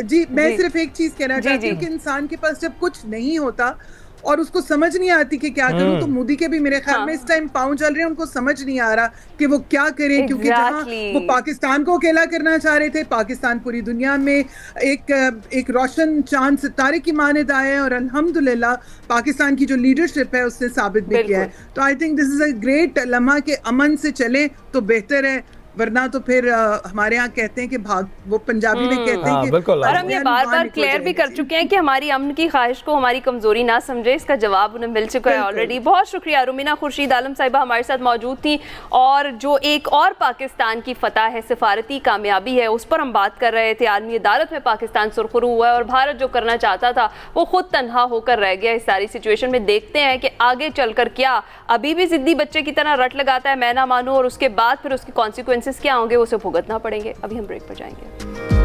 जी मैं सिर्फ एक चीज कहना चाहती हूँ कि इंसान के पास जब कुछ नहीं होता और उसको समझ नहीं आती कि क्या करूं, तो मोदी के भी मेरे ख्याल में इस टाइम पांव चल रहे हैं, उनको समझ नहीं आ रहा कि वो क्या करें। क्योंकि जहां वो पाकिस्तान को अकेला करना चाह रहे थे, पाकिस्तान पूरी दुनिया में एक रोशन चांद सितारे की मानद आया है। और अल्हम्दुलिल्लाह पाकिस्तान की जो लीडरशिप है उसने साबित भी किया है। तो I think this is a great लम्हा के अमन से चले तो बेहतर है, वरना तो फिर हमारे यहाँ कहते हैं कि भाग, वो पंजाबी में कहते हैं कि और हम ये बार बार क्लियर भी कर चुके हैं कि हमारी अमन की ख्वाहिश को हमारी कमजोरी ना समझे। इसका जवाब उन्हें मिल चुका है ऑलरेडी। बहुत शुक्रिया। रुमीना खुर्शीद आलम साहिबा हमारे साथ मौजूद थी, और जो एक और पाकिस्तान की फतह है, सिफारती कामयाबी है, उस पर हम बात कर रहे थे। आलमी अदालत में पाकिस्तान सुरखरू हुआ है और भारत जो करना चाहता था वो खुद तनहा होकर रह गया इस सारी सिचुएशन में। देखते हैं कि आगे चलकर क्या अभी भी जिद्दी बच्चे की तरह रट लगाता है मैं ना मानूं, और उसके बाद फिर उसके कॉन्सिक्वेंसेस क्या होंगे उसे भुगतना पड़ेंगे। अभी हम ब्रेक पर जाएंगे।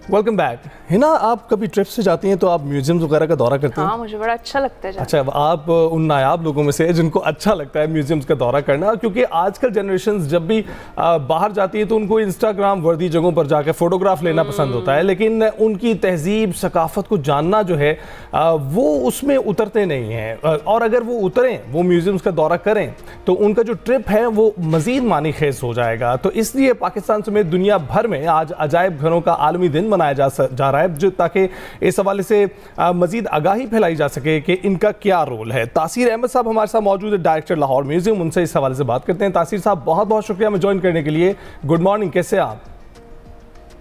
Welcome back. हिना, आप कभी ट्रिप से जाती हैं तो आप म्यूजियम्स वगैरह का दौरा करते हैं? हाँ, मुझे बड़ा अच्छा लगता है। अच्छा, आप उन नायाब लोगों में से जिनको अच्छा लगता है म्यूजियम्स का दौरा करना, क्योंकि आजकल जनरेशंस जब भी बाहर जाती है तो उनको इंस्टाग्राम वर्दी जगहों पर जाकर फोटोग्राफ लेना पसंद होता है, लेकिन उनकी तहजीब सकाफत को जानना जो है वो उसमें उतरते नहीं हैं। और अगर वो उतरें, वो म्यूजियम्स का दौरा करें, तो उनका जो ट्रिप है वो मज़ीद मानी खेज हो जाएगा। तो इसलिए पाकिस्तान समेत दुनिया भर में आज अजायब घरों का आलमी दिन मनाया जा रहा है, जो ताकि इस हवाले से मजीद आगाही फैलाई जा सके कि इनका क्या रोल है। तासीर अहमद साहब हमारे साथ मौजूद है, डायरेक्टर लाहौर म्यूजियम, उनसे इस हवाले से बात करते हैं। तासीर साहब, बहुत बहुत शुक्रिया हमें ज्वाइन करने के लिए। गुड मॉर्निंग, कैसे आप?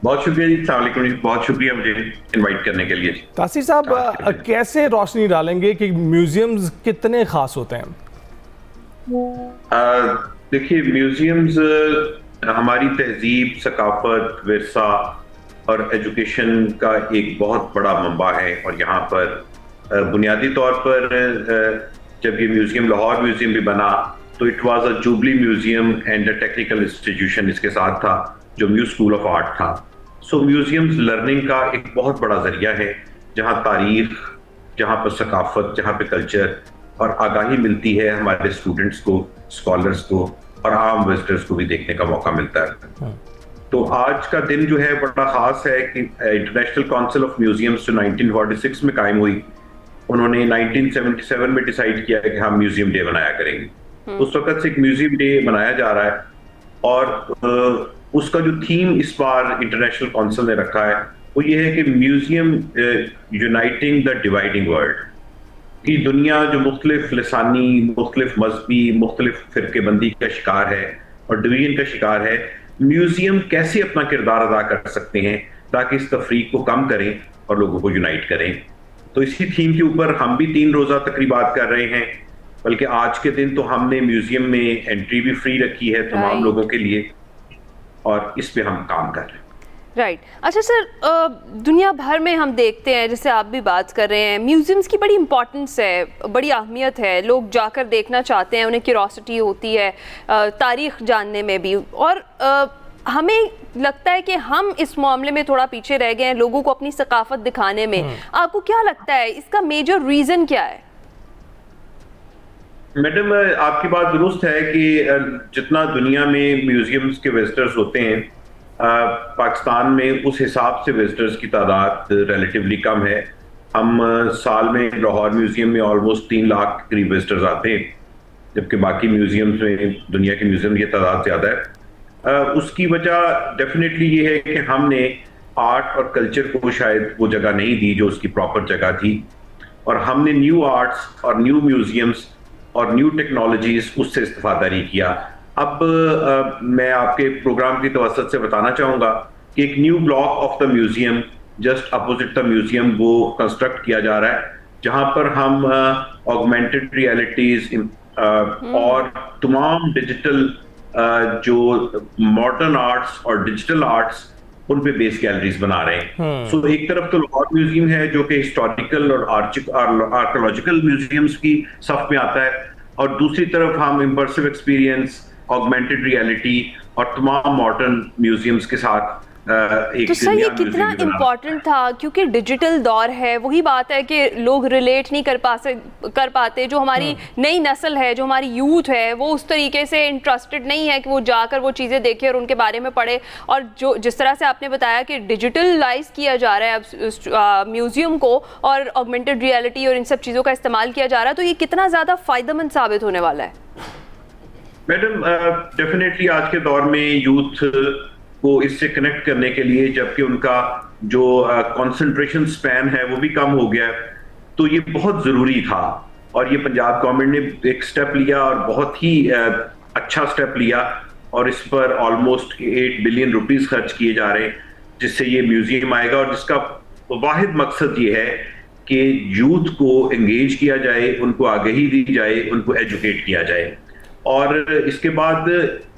बहुत शुक्रिया जी, अस्सलाम वालेकुम जी, बहुत शुक्रिया मुझे इनवाइट करने के लिए। तासीर साहब, कैसे रोशनी डालेंगे कि म्यूजियम्स कितने खास होते हैं? देखिए, म्यूजियम्स हमारी तहजीब, सकाफत, विरसा और एजुकेशन का एक बहुत बड़ा मंबा है। और यहाँ पर बुनियादी तौर पर जब ये म्यूजियम लाहौर म्यूजियम भी बना तो it was a jubilee museum and a technical institution इसके साथ था, जो म्यू स्कूल ऑफ आर्ट था। सो म्यूजियम्स लर्निंग का एक बहुत बड़ा जरिया है, जहाँ तारीख, जहाँ पर सकाफत, जहाँ पे कल्चर और आगाही मिलती है हमारे स्टूडेंट्स को, स्कॉलर्स को और आम विजिटर्स को भी देखने का मौका मिलता है। तो आज का दिन जो है बड़ा खास है कि इंटरनेशनल काउंसिल ऑफ म्यूजियम्स जो 1946 में कायम हुई, उन्होंने 1977 में डिसाइड किया कि हम म्यूजियम डे मनाया करेंगे। उस वक्त से एक म्यूजियम डे मनाया जा रहा है, और उसका जो थीम इस बार इंटरनेशनल काउंसिल ने रखा है वो ये है कि museum uniting the dividing world. कि दुनिया जो मुख्तलिफ लसानी, मुख्तलिफ मजहबी, मुख्तलिफ फिरकेबंदी का शिकार है और डिवीजन का शिकार है, म्यूजियम कैसे अपना किरदार अदा कर सकते हैं ताकि इस तफरीक को कम करें और लोगों को यूनाइट करें। तो इसी थीम के ऊपर हम भी 3 रोज़ा तकरीबात कर रहे हैं, बल्कि आज के दिन तो हमने म्यूजियम में एंट्री भी फ्री रखी है तमाम लोगों के लिए, और इस पे हम काम कर रहे हैं। राइट। अच्छा सर, दुनिया भर में हम देखते हैं, जैसे आप भी बात कर रहे हैं, म्यूजियम्स की बड़ी इंपॉर्टेंस है, बड़ी अहमियत है, लोग जाकर देखना चाहते हैं, उन्हें क्यूरोसिटी होती है तारीख जानने में भी। और हमें लगता है कि हम इस मामले में थोड़ा पीछे रह गए हैं, लोगों को अपनी सकाफत दिखाने में। आपको क्या लगता है इसका मेजर रीज़न क्या है? मैडम, आपकी बात दुरुस्त है कि जितना दुनिया में म्यूजियम्स के विजिटर्स होते हैं, पाकिस्तान में उस हिसाब से विजिटर्स की तादाद रिलेटिवली कम है। हम साल में लाहौर म्यूजियम में ऑलमोस्ट 3 लाख के करीब विजिटर्स आते हैं, जबकि बाकी म्यूजियम्स में, दुनिया के म्यूजियम की तादाद ज़्यादा है। उसकी वजह डेफिनेटली ये है कि हमने आर्ट और कल्चर को शायद वो जगह नहीं दी जो उसकी प्रॉपर जगह थी, और हमने न्यू आर्ट्स और न्यू म्यूजियम्स और न्यू टेक्नोलॉजीज उससे इस्तेफादा नहीं किया। अब मैं आपके प्रोग्राम की तवसत से बताना चाहूँगा कि एक new block of the museum just opposite the museum वो कंस्ट्रक्ट किया जा रहा है, जहां पर हम ऑगमेंटेड रियलिटीज और तमाम डिजिटल जो मॉडर्न आर्ट्स और डिजिटल आर्ट्स उन पे बेस गैलरीज बना रहे हैं। सो एक तरफ तो लाहौर म्यूजियम है जो कि हिस्टोरिकल और आर्कियोलॉजिकल म्यूजियम्स की सफ में आता है, और दूसरी तरफ हम इमर्सिव एक्सपीरियंस, ऑगमेंटेड रियलिटी और तमाम मॉडर्न म्यूजियम्स के साथ एक तो सर ये कितना इम्पोर्टेंट था, क्योंकि डिजिटल दौर है। वही बात है कि लोग रिलेट नहीं कर पाते। जो हमारी नई नस्ल है, जो हमारी यूथ है, वो उस तरीके से इंटरेस्टेड नहीं है कि वो जाकर वो चीज़ें देखे और उनके बारे में पढ़े। और जो जिस तरह से आपने बताया कि डिजिटलाइज किया जा रहा है अब म्यूजियम को, और ऑगमेंटेड रियलिटी और इन सब चीज़ों का इस्तेमाल किया जा रहा है, तो ये कितना ज़्यादा फ़ायदेमंद साबित होने वाला है? मैडम डेफिनेटली आज के दौर में यूथ को इससे कनेक्ट करने के लिए, जबकि उनका जो कंसंट्रेशन स्पैन है वो भी कम हो गया, तो ये बहुत ज़रूरी था। और ये पंजाब गवर्नमेंट ने एक स्टेप लिया और बहुत ही अच्छा स्टेप लिया, और इस पर ऑलमोस्ट 8 बिलियन रुपीस खर्च किए जा रहे हैं, जिससे ये म्यूजियम आएगा, और जिसका वाहिद मकसद ये है कि यूथ को एंगेज किया जाए, उनको आगाही दी जाए, उनको एजुकेट किया जाए। और इसके बाद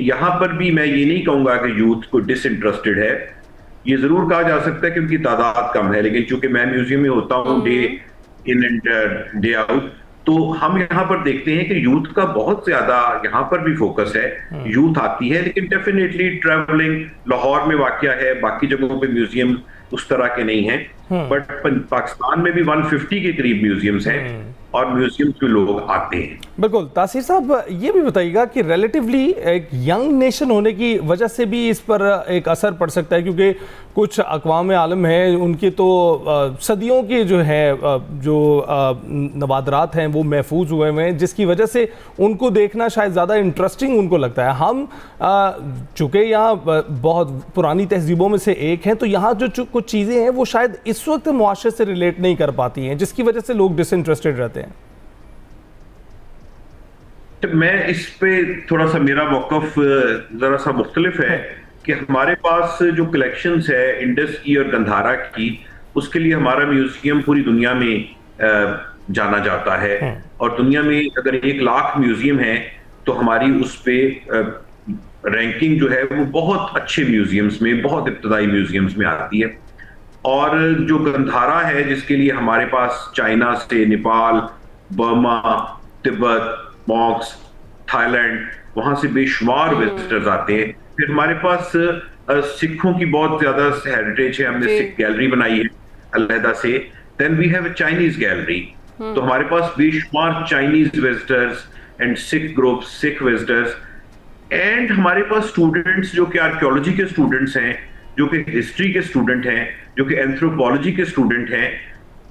यहाँ पर भी मैं ये नहीं कहूँगा कि यूथ को डिसइंटरेस्टेड है, ये ज़रूर कहा जा सकता है कि उनकी तादाद कम है, लेकिन चूंकि मैं म्यूजियम में होता हूँ day in and day out, तो हम यहाँ पर देखते हैं कि यूथ का बहुत ज्यादा यहाँ पर भी फोकस है, यूथ आती है। लेकिन डेफिनेटली ट्रैवलिंग लाहौर में वाकया है, बाकी जगहों पे म्यूजियम उस तरह के नहीं हैं, बट पाकिस्तान में भी 150 के करीब म्यूजियम्स हैं और म्यूजियम्स में लोग आते हैं। बिल्कुल। तासीर साहब, ये भी बताइएगा कि रिलेटिवली एक यंग नेशन होने की वजह से भी इस पर एक असर पड़ सकता है, क्योंकि कुछ अक़वाम आलम है उनके तो सदियों के जो है जो नवादरात हैं वो महफूज हुए हैं, जिसकी वजह से उनको देखना शायद ज़्यादा इंटरेस्टिंग उनको लगता है। हम चूँकि यहाँ बहुत पुरानी तहजीबों में से एक हैं, तो यहाँ जो कुछ चीज़ें हैं वो शायद इस वक्त मुआशरे से रिलेट नहीं कर पाती हैं, जिसकी वजह से लोग डिसइंटरेस्टेड रहते हैं। तो मैं इस पे थोड़ा सा मेरा मौक़िफ़ ज़रा सा मुख्तलिफ है कि हमारे पास जो कलेक्शंस है इंडस की और गंधारा की, उसके लिए हमारा म्यूजियम पूरी दुनिया में जाना जाता है, और दुनिया में अगर 1 लाख म्यूजियम है तो हमारी उस पे रैंकिंग जो है वो बहुत अच्छे म्यूजियम्स में, बहुत इब्तदाई म्यूजियम्स में आती है। और जो गंधारा है जिसके लिए हमारे पास चाइना से, नेपाल, बर्मा, तिब्बत, मॉक्स, थाईलैंड, वहां से बेशुमार विजिटर्स आते हैं। फिर हमारे पास सिखों की बहुत ज्यादा हेरिटेज है, हमने सिख गैलरी बनाई है अलहदा से। Then we have a Chinese gallery, तो हमारे पास बेशुमार Chinese visitors and Sikh group, Sikh visitors, and हमारे पास स्टूडेंट्स जो कि आर्कियोलॉजी के स्टूडेंट्स हैं, जो कि हिस्ट्री के स्टूडेंट हैं, जो कि एंथ्रोपोलॉजी के स्टूडेंट हैं,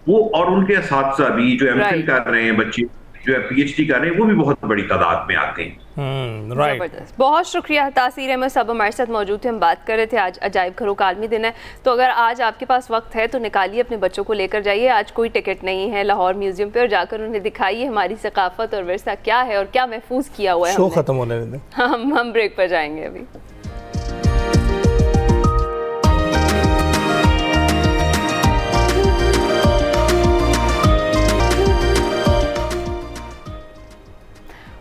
वो और उनके असातिज़ा भी जो एमफिल कर रहे हैं, बच्चे जो है पीएचडी कर रहे हैं, वो भी बहुत बड़ी तादाद में आते हैं। जबरदस्त, बहुत शुक्रिया तासीर अहमद साहब हमारे साथ मौजूद थे। हम बात कर रहे थे आज अजायब घरों का आलमी दिन है, तो अगर आज आपके पास वक्त है तो निकालिए, अपने बच्चों को लेकर जाइए। आज कोई टिकट नहीं है लाहौर म्यूजियम पे, और जाकर उन्हें दिखाइए हमारी सकाफत और विरसा क्या है और क्या महफूज किया हुआ है। शो खत्म होने दें, हम ब्रेक पर जाएंगे अभी।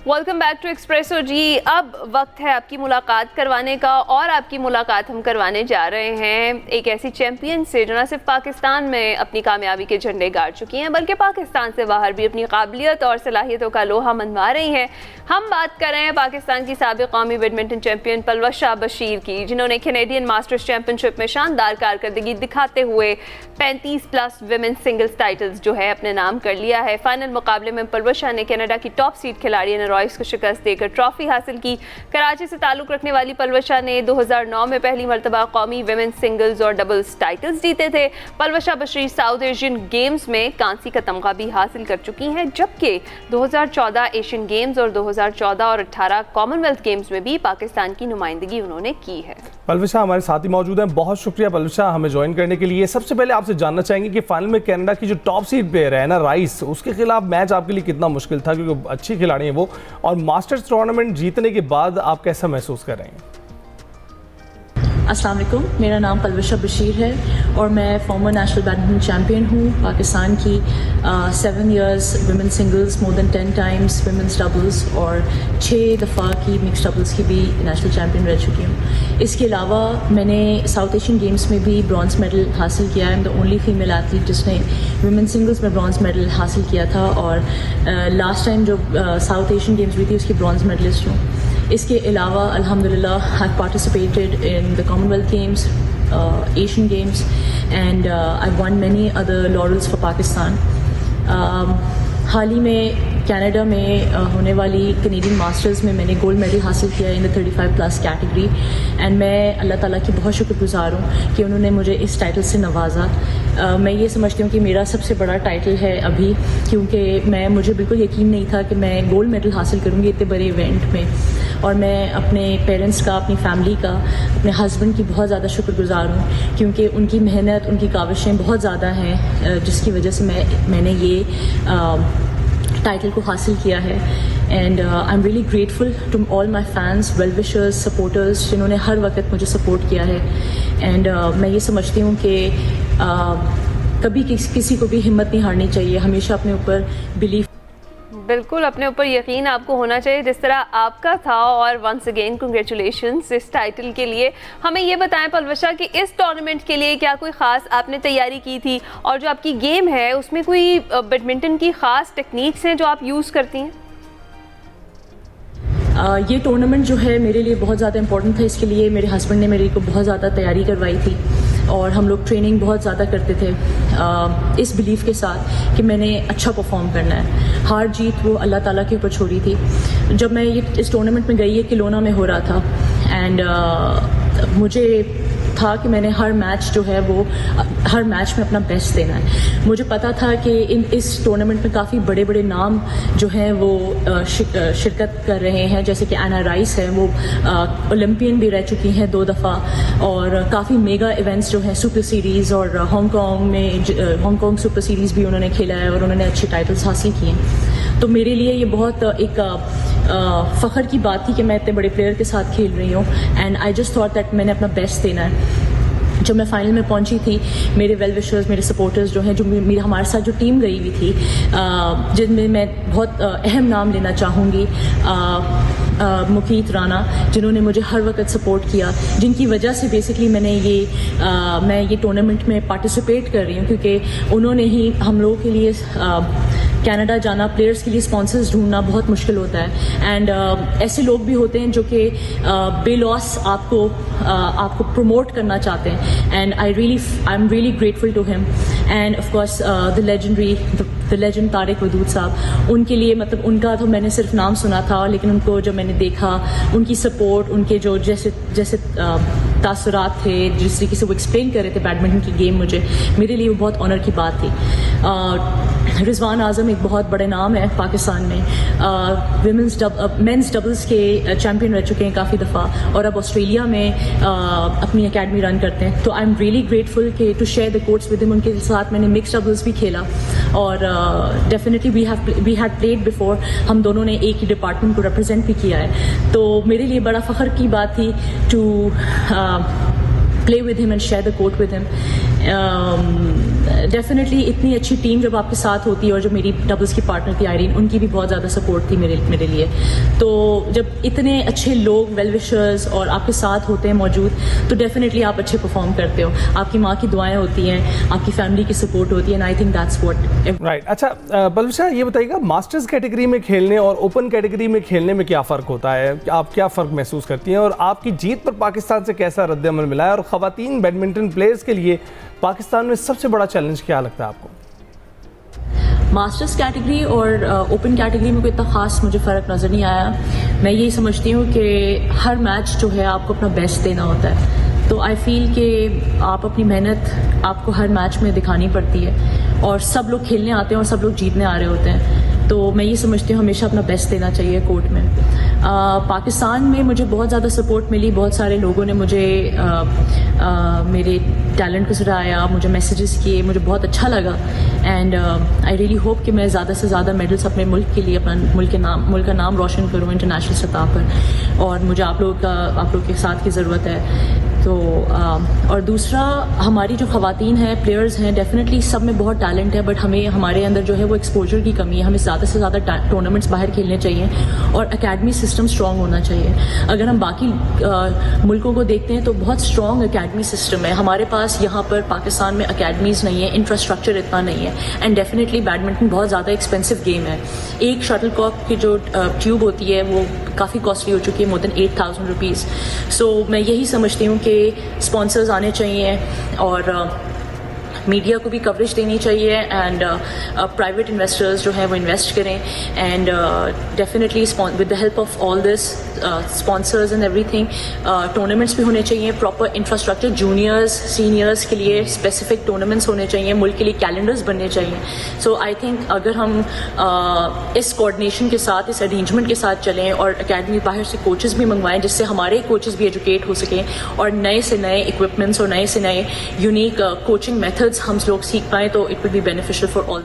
वेलकम बैक टू एक्सप्रेसो जी। अब वक्त है आपकी मुलाकात करवाने का, और आपकी मुलाकात हम करवाने जा रहे हैं एक ऐसी चैंपियन से जो न सिर्फ पाकिस्तान में अपनी कामयाबी के झंडे गाड़ चुकी हैं, बल्कि पाकिस्तान से बाहर भी अपनी काबिलियत और सलाहियतों का लोहा मनवा रही हैं। हम बात कर रहे हैं पाकिस्तान की साबिक कौमी बैडमिंटन चैंपियन पलवशा बशीर की, जिन्होंने कैनेडियन मास्टर्स चैंपियनशिप में शानदार कारकर्दगी दिखाते हुए 35+ विमेन सिंगल्स टाइटल्स जो है अपने नाम कर लिया है। फाइनल मुकाबले में पलवशा ने कनाडा की टॉप सीड खिलाड़ी रॉयस को शिकस्त देकर ट्रॉफी हासिल की। कराची से ताल्लुक रखने वाली पलवशा ने 2009 में पहली मरतबा कौमी विमेन सिंगल्स और डबल्स टाइटल्स जीते थे। Palwasha Bashir south Asian games में कांसी का तमगा भी हासिल कर चुकी हैं, जबकि 2014 एशियन गेम्स और 2014 और 18 कॉमनवेल्थ गेम्स में भी पाकिस्तान की नुमाइंदगी उन्होंने की है। पलवशा हमारे साथ ही मौजूद हैं, बहुत शुक्रिया पलवशा हमें ज्वाइन करने के लिए। सबसे पहले आपसे जानना चाहेंगे कि फाइनल में कनाडा की जो टॉप सीड प्लेयर है ना राइस, उसके खिलाफ मैच आपके लिए कितना मुश्किल था, क्योंकि अच्छी खिलाड़ी हैं वो, और मास्टर्स टूर्नामेंट जीतने के बाद आप कैसा महसूस कर रहे हैं? अस्सलाम वालेकुम, मेरा नाम पलविशा बशीर है और मैं फॉर्मर नेशनल बैडमिंटन चैम्पियन हूँ पाकिस्तान की। 7 years women singles, more than 10 times women's doubles और 6 दफ़ा की मिक्स डबल्स की भी नेशनल चैम्पियन रह चुकी हूँ। इसके अलावा मैंने साउथ एशियन गेम्स में भी ब्रॉन्ज मेडल हासिल किया है। I am the only female athlete जिसने वुमेन सिंगल्स में ब्रॉन्ज मेडल हासिल किया था और लास्ट टाइम जो साउथ एशियन गेम्स हुई थी उसकी ब्रॉन्ज मेडलिस्ट हूँ। इसके अलावा अल्हम्दुलिल्लाह I participated in the Commonwealth Games, Asian Games and I won many other laurels for Pakistan. हाल ही में कनाडा में होने वाली कैनेडियन मास्टर्स में मैंने गोल्ड मेडल हासिल किया इन द 35+ कैटेगरी एंड मैं अल्लाह ताला की बहुत शुक्रगुजार हूँ कि उन्होंने मुझे इस टाइटल से नवाजा। मैं ये समझती हूँ कि मेरा सबसे बड़ा टाइटल है अभी, क्योंकि मुझे बिल्कुल यकीन नहीं था कि मैं गोल्ड मेडल हासिल करूँगी इतने बड़े इवेंट में। और मैं अपने पेरेंट्स का, अपनी फैमिली का, अपने हस्बैंड की बहुत ज़्यादा शुक्रगुजार हूँ क्योंकि उनकी मेहनत, उनकी काविशें बहुत ज़्यादा हैं जिसकी वजह से मैंने ये टाइटल को हासिल किया है। And I am really grateful to all my fans, well wishers, supporters जिन्होंने हर वक्त मुझे सपोर्ट किया है। एंड मैं ये समझती हूँ कि कभी किसी को भी हिम्मत नहीं हारनी चाहिए, हमेशा अपने ऊपर बिलीव, बिल्कुल अपने ऊपर यकीन आपको होना चाहिए जिस तरह आपका था। और वंस अगेन कंग्रेचुलेशंस इस टाइटल के लिए। हमें ये बताएं पलविशा कि इस टूर्नामेंट के लिए क्या कोई ख़ास आपने तैयारी की थी और जो आपकी गेम है उसमें कोई बैडमिंटन की ख़ास टेक्निक्स हैं जो आप यूज़ करती हैं? ये टूर्नामेंट जो है मेरे लिए बहुत ज़्यादा इम्पोर्टेंट था। इसके लिए मेरे हस्बैंड ने मेरे को बहुत ज़्यादा तैयारी करवाई थी और हम लोग ट्रेनिंग बहुत ज़्यादा करते थे इस बिलीफ के साथ कि मैंने अच्छा परफॉर्म करना है। हार जीत वो अल्लाह ताला के ऊपर छोड़ी थी। जब मैं इस टूर्नामेंट में गई, ये किलोना में हो रहा था एंड मुझे था कि मैंने हर मैच जो है वो हर मैच में अपना बेस्ट देना है। मुझे पता था कि इस टूर्नामेंट में काफ़ी बड़े बड़े नाम जो हैं वो शिरकत कर रहे हैं, जैसे कि एना राइस है, वो ओलंपियन भी रह चुकी हैं 2 दफ़ा और काफ़ी मेगा इवेंट्स जो हैं सुपर सीरीज़ और हांगकॉन्ग सुपर सीरीज़ भी उन्होंने खेला है और उन्होंने अच्छे टाइटल्स हासिल किए हैं। तो मेरे लिए ये बहुत एक फ़ख्र की बात थी कि मैं इतने बड़े प्लेयर के साथ खेल रही हूँ and I just thought that मैंने अपना बेस्ट देना है। जब मैं फाइनल में पहुंची थी, मेरे वेल विशर्स, मेरे सपोर्टर्स जो हैं, जो हमारे साथ जो टीम गई हुई थी, जिनमें मैं बहुत अहम नाम लेना चाहूँगी, मुकीत राना, जिन्होंने मुझे हर वक्त सपोर्ट किया, जिनकी वजह से बेसिकली मैं ये टूर्नामेंट में पार्टिसिपेट कर रही हूँ क्योंकि उन्होंने ही हम लोगों के लिए कनाडा जाना, प्लेयर्स के लिए स्पॉन्सर्स ढूंढना बहुत मुश्किल होता है एंड ऐसे लोग भी होते हैं जो कि बेलॉस आपको प्रमोट करना चाहते हैं and I am really grateful to him and of course the legend Tariq Wadood साहब। उनके लिए मतलब उनका तो मैंने सिर्फ नाम सुना था, लेकिन उनको जब मैंने देखा, उनकी सपोर्ट, उनके जो जैसे तासुरात थे, जिस तरीके से वो एक्सप्लेन कर रहे थे बैडमिंटन की गेम, मेरे लिए वो बहुत ऑनर की बात थी। रिजवान आज़म एक बहुत बड़े नाम है पाकिस्तान में, मेंस डबल्स के चैम्पियन रह चुके हैं काफ़ी दफ़ा और अब ऑस्ट्रेलिया में अपनी एकेडमी रन करते हैं। तो आई एम रियली ग्रेटफुल कि to share the courts with him. उनके साथ मैंने मिक्स डबल्स भी खेला और definitely we had played before. हम दोनों ने एक ही डिपार्टमेंट को रिप्रेजेंट भी किया है, तो मेरे लिए बड़ा फ़ख्र की बात थी to play with him and share the court with him. Definitely इतनी अच्छी टीम जब आपके साथ होती है और जो मेरी डबल्स की पार्टनर थी आयरीन, उनकी भी बहुत ज़्यादा सपोर्ट थी मेरे लिए। तो जब इतने अच्छे लोग, वेल विशर्स और आपके साथ होते हैं मौजूद, तो डेफिनेटली आप अच्छे परफॉर्म करते हो। आपकी माँ की दुआएं होती हैं, आपकी फैमिली की सपोर्ट होती है and I think that's what. Right. अच्छा पलविशा, ये बताइएगा मास्टर्स कैटेगरी में खेलने और ओपन कैटेगरी में खेलने में क्या फ़र्क होता है? आप क्या फ़र्क महसूस करती हैं और आपकी जीत पर पाकिस्तान से कैसा रद्द-ए-अमल मिला है? और ख़वातीन बैडमिंटन प्लेयर्स के लिए पाकिस्तान में सबसे बड़ा चैलेंज क्या लगता है आपको? मास्टर्स कैटेगरी और ओपन कैटेगरी में कोई इतना ख़ास मुझे फ़र्क नज़र नहीं आया। मैं यही समझती हूँ कि हर मैच जो है आपको अपना बेस्ट देना होता है। तो आई फील कि आप अपनी मेहनत आपको हर मैच में दिखानी पड़ती है और सब लोग खेलने आते हैं और सब लोग जीतने आ रहे होते हैं। तो मैं ये समझती हूँ हमेशा अपना बेस्ट देना चाहिए कोर्ट में। पाकिस्तान में मुझे बहुत ज़्यादा सपोर्ट मिली। बहुत सारे लोगों ने मुझे मेरे टैलेंट को सराहा, मुझे मैसेजेस किए, मुझे बहुत अच्छा लगा एंड आई रियली होप कि मैं ज़्यादा से ज़्यादा मेडल्स अपने मुल्क के लिए, अपना मुल्क का नाम रोशन करूँ इंटरनेशनल सतह पर। और मुझे आप लोग के साथ की ज़रूरत है। तो और दूसरा, हमारी जो ख़वातीन हैं, प्लेयर्स हैं, डेफिनेटली सब में बहुत टैलेंट है, बट हमें हमारे अंदर जो है वो एक्सपोजर की कमी है। हमें ज़्यादा से ज़्यादा टूर्नामेंट्स बाहर खेलने चाहिए और एकेडमी सिस्टम स्ट्रॉन्ग होना चाहिए। अगर हम बाकी मुल्कों को देखते हैं तो बहुत स्ट्रॉन्ग एकेडमी सिस्टम है। हमारे पास यहाँ पर पाकिस्तान में एकेडमीज़ नहीं है, इंफ्रास्ट्रक्चर इतना नहीं है, एंड डेफिनेटली बैडमिंटन बहुत ज़्यादा एक्सपेंसिव गेम है। एक शटल कॉक की जो ट्यूब होती है वो काफ़ी कॉस्टली हो चुकी है, मोर देन 8,000 रुपीज़। सो मैं यही समझती हूँ कि स्पॉन्सर्स आने चाहिए और मीडिया को भी कवरेज देनी चाहिए, एंड प्राइवेट इन्वेस्टर्स जो हैं वो इन्वेस्ट करें, and definitely with the help of all this sponsors and everything tournaments भी होने चाहिए, प्रॉपर इंफ्रास्ट्रक्चर, जूनियर्स सीनियर्स के लिए स्पेसिफिक टूर्नामेंट्स होने चाहिए, मुल्क के लिए कैलेंडर्स बनने चाहिए। सो आई थिंक अगर हम इस कोऑर्डिनेशन के साथ, इस अरेंजमेंट के साथ चलें और एकेडमी बाहर से कोचेस भी मंगवाएं जिससे हमारे कोचेस भी एजुकेट हो सकें और नए से नए इक्विपमेंट्स और नए से नए यूनिक कोचिंग मेथड्स हम लोग सीख पाएँ तो it will be beneficial for all.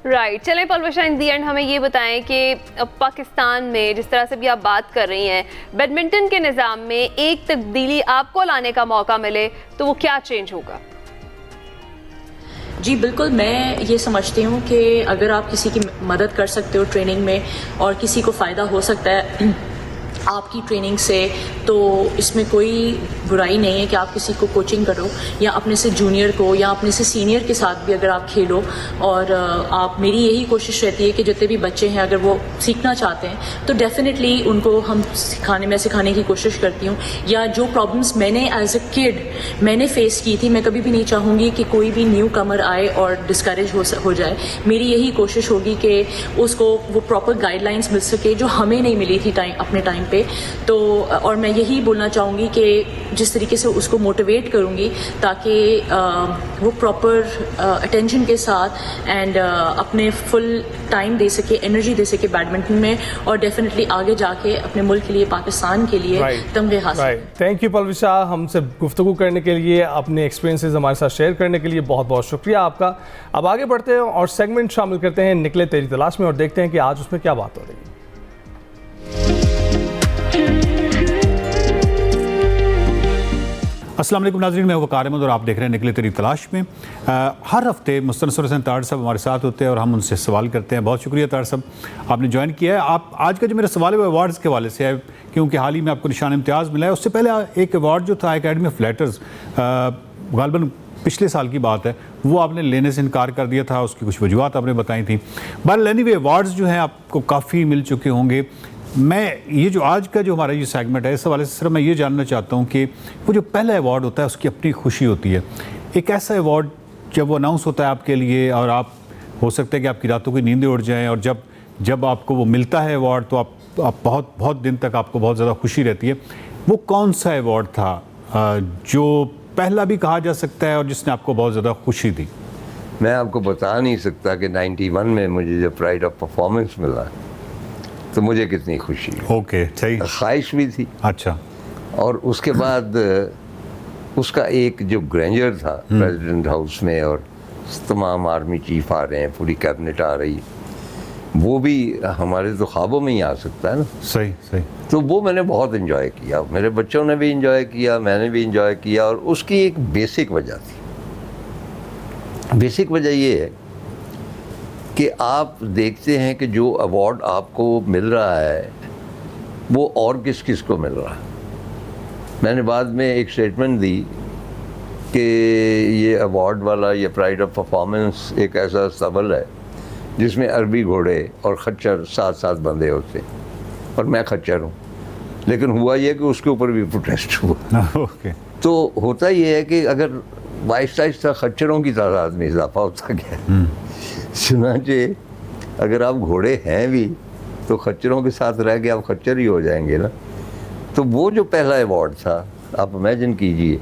Right, चलें पलवशा, इन दी एंड हमें ये बताएं कि पाकिस्तान में जिस तरह से भी आप बात कर रही हैं, बैडमिंटन के निज़ाम में एक तब्दीली आपको लाने का मौका मिले तो वो क्या चेंज होगा? जी बिल्कुल, मैं ये समझती हूँ कि अगर आप किसी की मदद कर सकते हो ट्रेनिंग में और किसी को फ़ायदा हो सकता है आपकी ट्रेनिंग से, तो इसमें कोई बुराई नहीं है कि आप किसी को कोचिंग करो या अपने से जूनियर को या अपने से सीनियर के साथ भी अगर आप खेलो। और आप, मेरी यही कोशिश रहती है कि जितने भी बच्चे हैं अगर वो सीखना चाहते हैं तो डेफिनेटली उनको हम सिखाने की कोशिश करती हूँ। या जो प्रॉब्लम्स मैंने एज अ किड मैंने फेस की थी, मैं कभी भी नहीं चाहूँगी कि कोई भी न्यू कमर आए और डिस्करेज हो जाए। मेरी यही कोशिश होगी कि उसको वो प्रॉपर गाइडलाइंस मिल सके जो हमें नहीं मिली थी अपने टाइम पे। तो और मैं यही बोलना चाहूँगी कि जिस तरीके से उसको मोटिवेट करूँगी ताकि वो प्रॉपर अटेंशन के साथ एंड अपने फुल टाइम दे सके, एनर्जी दे सके बैडमिंटन में, और डेफिनेटली आगे जाके अपने मुल्क के लिए, पाकिस्तान के लिए तमगे हासिल। थैंक यू पलविशा, हमसे गुफ्तगू करने के लिए, अपने एक्सपीरियंसेस हमारे साथ शेयर करने के लिए बहुत बहुत शुक्रिया आपका। अब आगे बढ़ते हैं और सेगमेंट शामिल करते हैं निकले तेरी तलाश में और देखते हैं कि आज उसमें क्या बात हो रही है। अस्सलाम वालेकुम नाज़रीन, मैं वकार अहमद और आप देख रहे हैं निकले तेरी तलाश में। हर हफ्ते मुस्तनसर हुसैन तार साहब हमारे साथ होते हैं और हम उनसे सवाल करते हैं। बहुत शुक्रिया तार साहब, आपने ज्वाइन किया है। आप आज का जो मेरा सवाल है वो अवार्ड्स के हवाले से है, क्योंकि हाल ही में आपको निशान इम्तियाज़ मिला है। उससे पहले एक अवार्ड जो था एकेडमी ऑफ लेटर्स, गालबन पिछले साल की बात है, वो आपने लेने से इनकार कर दिया था, उसकी कुछ वजूहत आपने बताई थी। बट एनीवे अवार्ड्स जो हैं आपको काफ़ी मिल चुके होंगे। मैं ये जो आज का जो हमारा ये सेगमेंट है, इस हवाले से सिर्फ मैं ये जानना चाहता हूँ कि वो जो पहला अवार्ड होता है उसकी अपनी खुशी होती है। एक ऐसा अवार्ड जब वो अनाउंस होता है आपके लिए और आप, हो सकता है कि आपकी रातों की नींदें उड़ जाएं, और जब आपको वो मिलता है अवार्ड तो आप बहुत दिन तक आपको बहुत ज़्यादा खुशी रहती है। वो कौन सा अवार्ड था जो पहला भी कहा जा सकता है और जिसने आपको बहुत ज़्यादा खुशी दी? मैं आपको बता नहीं सकता कि 91 में मुझे जब प्राइड ऑफ परफॉर्मेंस मिला तो मुझे कितनी खुशी। ओके, सही। ख्वाहिश भी थी। अच्छा। और उसके बाद उसका एक जो ग्रैंडर था प्रेसिडेंट हाउस में, और तमाम आर्मी चीफ आ रहे हैं, पूरी कैबिनेट आ रही, वो भी हमारे तो ख्वाबों में ही आ सकता है ना। सही सही। तो वो मैंने बहुत इन्जॉय किया, मेरे बच्चों ने भी इन्जॉय किया, मैंने भी इन्जॉय किया। और उसकी एक बेसिक वजह थी। बेसिक वजह ये है कि आप देखते हैं कि जो अवार्ड आपको मिल रहा है वो और किस किस को मिल रहा है। मैंने बाद में एक स्टेटमेंट दी कि ये अवार्ड वाला, ये प्राइड ऑफ परफॉर्मेंस एक ऐसा सबल है जिसमें अरबी घोड़े और खच्चर साथ साथ बंधे होते, और मैं खच्चर हूँ। लेकिन हुआ ये कि उसके ऊपर भी प्रोटेस्ट हुआ। ओके। तो होता ये है कि अगर आहिस्ता आहिस्ता खच्चरों की तादाद में इजाफा होता गया, सुनाचे अगर आप घोड़े हैं भी तो खच्चरों के साथ रह के आप खच्चर ही हो जाएंगे ना। तो वो जो पहला अवार्ड था, आप इमेजिन कीजिए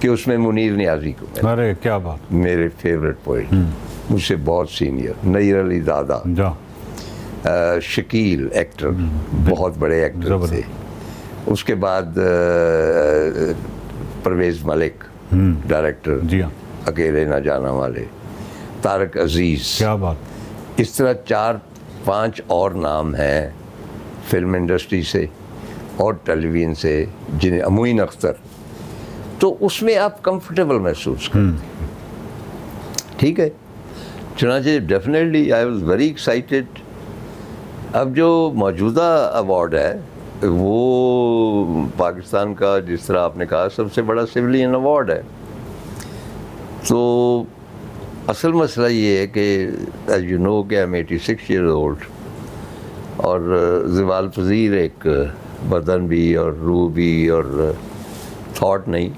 कि उसमें मुनीर नियाज़ी को मिला। अरे क्या बात। मेरे फेवरेट पोइट, मुझसे बहुत सीनियर, नईर अली दादा, शकील एक्टर, बहुत बड़े एक्टर थे। उसके बाद परवेज़ मलिक डायरेक्टर, जी हाँ, अकेले ना जाना वाले, तारक अजीज़, क्या बात। इस तरह 4-5 और नाम हैं फिल्म इंडस्ट्री से और टेलीविज़न से, जिन्हें, अमूइन अख्तर, तो उसमें आप कंफर्टेबल महसूस करते, ठीक है। चुनांचे definitely I was very excited. अब जो मौजूदा अवार्ड है वो पाकिस्तान का, जिस तरह आपने कहा, सबसे बड़ा सिविलियन अवार्ड है। तो असल मसला ये है कि एज यू नो कि आई एम 86 ईयर ओल्ड, और ज़वाल पज़ीर एक बदन भी और रूह भी और थॉट नहीं,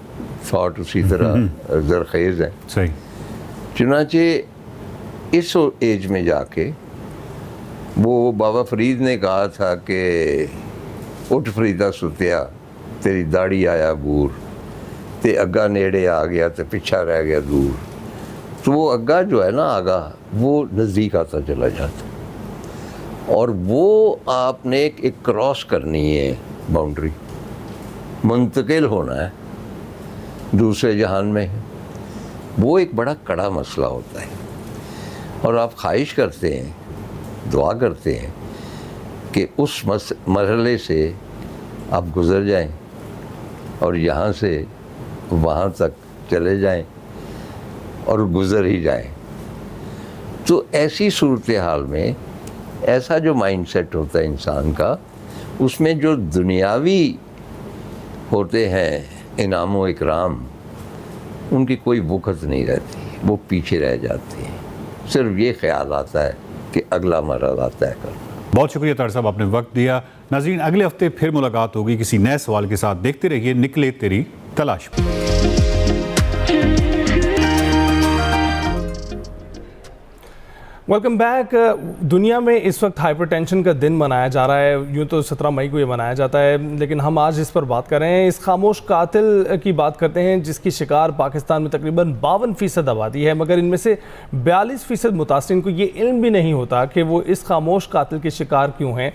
थॉट उसी तरह ज़रखेज़ है। सही। चुनांचे इस एज में जाके वो बाबा फरीद ने कहा था कि उठ फरीदा सुतिया तेरी दाढ़ी आया बूर, ते अग्गा नेड़े आ गया तो पीछा रह गया दूर। तो वो अग्गा जो है ना, आगा, वो नज़दीक आता चला जाता, और वो आपने एक क्रॉस करनी है बाउंड्री, मुंतकिल होना है दूसरे जहान में। वो एक बड़ा कड़ा मसला होता है, और आप ख्वाहिश करते हैं, दुआ करते हैं कि उस मरहले से आप गुज़र जाएं और यहाँ से वहाँ तक चले जाएं और गुज़र ही जाएं। तो ऐसी सूरत हाल में ऐसा जो माइंडसेट होता है इंसान का, उसमें जो दुनियावी होते हैं इनाम व इकराम, उनकी कोई बुखत नहीं रहती, वो पीछे रह जाती हैं। सिर्फ ये ख्याल आता है कि अगला मरहला तय करना। बहुत शुक्रिया तार साहब, आपने वक्त दिया। नाज़रीन, अगले हफ्ते फिर मुलाकात होगी किसी नए सवाल के साथ। देखते रहिए निकले तेरी तलाश में। Welcome back. दुनिया में इस वक्त हाइपरटेंशन का दिन मनाया जा रहा है। यूँ तो 17 मई को ये मनाया जाता है, लेकिन हम आज इस पर बात कर रहे हैं। इस खामोश कातिल की बात करते हैं जिसकी शिकार पाकिस्तान में तकरीबन 52% आबादी है, मगर इनमें से 42% मुतासिरीन को ये इल्म भी नहीं होता कि वो इस खामोश कातिल के शिकार क्यों हैं।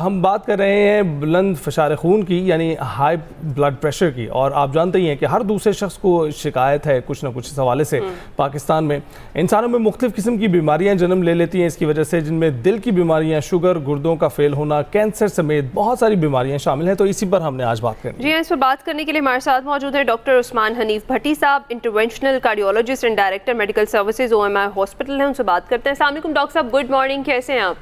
हम बात कर रहे हैं बुलंद फशार खून की, यानी हाई ब्लड प्रेशर की, और आप जानते ही हैं कि हर दूसरे शख्स को शिकायत है कुछ ना कुछ इस हवाले से। पाकिस्तान में इंसानों में मुख्तलिफ किस्म की बीमारियाँ जन्म ले लेती हैं इसकी वजह से, जिनमें दिल की बीमारियां, शुगर, गुर्दों का फेल होना, कैंसर समेत बहुत सारी बीमारियां शामिल हैं। तो इसी पर हमने आज बात करनी है। जी हाँ, इस पर बात करने के लिए हमारे साथ मौजूद हैं डॉक्टर उस्मान हनीफ भट्टी साहब, interventional cardiologist and director medical services OMI hospital है। उनसे बात करते हैं। अस्सलाम वालेकुम डॉक्टर साहब, गुड मॉर्निंग, कैसे हैं आप?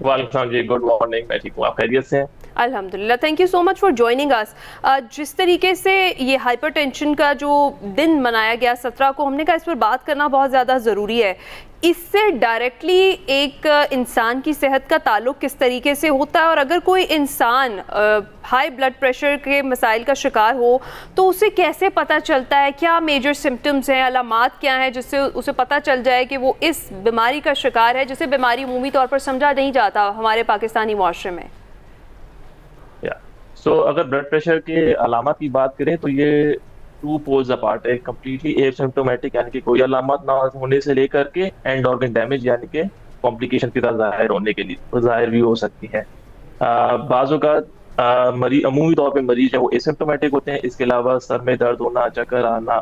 वालेकुम जी, गुड मॉर्निंग, मैं ठीक हूँ, आप खैरियत से हैं? अल्हम्दुलिल्लाह, thank you so much for joining us. जिस तरीके से ये हाइपरटेंशन का जो दिन मनाया गया 17 को, हमने कहा इस पर बात करना बहुत ज़्यादा ज़रूरी है। इससे डायरेक्टली एक इंसान की सेहत का ताल्लुक किस तरीके से होता है, और अगर कोई इंसान हाई ब्लड प्रेशर के मसाइल का शिकार हो तो उसे कैसे पता चलता है, क्या मेजर सिम्टम्स हैं, अलामात क्या हैं जिससे उसे पता चल जाए कि वो इस बीमारी का शिकार है, जिसे बीमारी उमूमी तौर पर समझा नहीं जाता हमारे पाकिस्तानी मुआशरे में? अगर ब्लड प्रेशर के अलामत की बात करें तो ये 2 पोल्स अपार्ट है। कम्प्लीटली एसिम्प्टोमेटिक यानी कि कोई अलामत ना होने से लेकर के एंड ऑर्गन डैमेज यानी कि कॉम्प्लिकेशन की तरह जाहिर होने के लिए जाहिर भी हो सकती है। बाज़ों का अमूमी तौर पे मरीज है वो एसिम्प्टोमेटिक होते हैं। इसके अलावा सर में दर्द होना, चक्कर आना,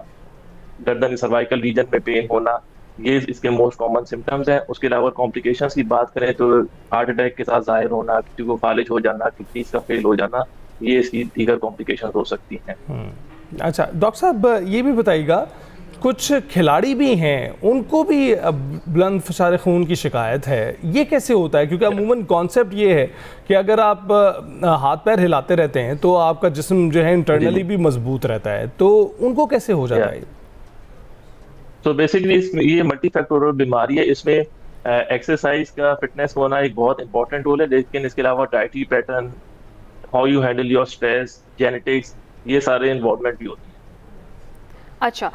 गर्दन सर्वाइकल रीजन में पेन होना, ये इसके मोस्ट कॉमन सिम्टम्स हैं। उसके अलावा कॉम्प्लिकेशंस की बात करें तो हार्ट अटैक के साथ जाहिर होना, किसी को फालिज हो जाना, किडनीज का फेल हो जाना, ये इसकी दीगर कॉम्प्लिकेशंस हो सकती हैं। अच्छा डॉक्टर साहब, ये भी बताइएगा, कुछ खिलाड़ी भी हैं उनको भी बुलंद फशार खून की शिकायत है, ये कैसे होता है? क्योंकि अमूमन कॉन्सेप्ट ये है कि अगर आप हाथ पैर हिलाते रहते हैं तो आपका जिस्म जो है इंटरनली भी मजबूत रहता है, तो उनको कैसे हो जाता है? तो बेसिकली ये मल्टी फैक्टोरियल बीमारी है। इसमें एक्सरसाइज का, फिटनेस होना एक बहुत इंपॉर्टेंट रोल है, लेकिन इसके अलावा dietary pattern, how you handle your stress, genetics, ये सारे इन्वॉल्वमेंट भी होती है। अच्छा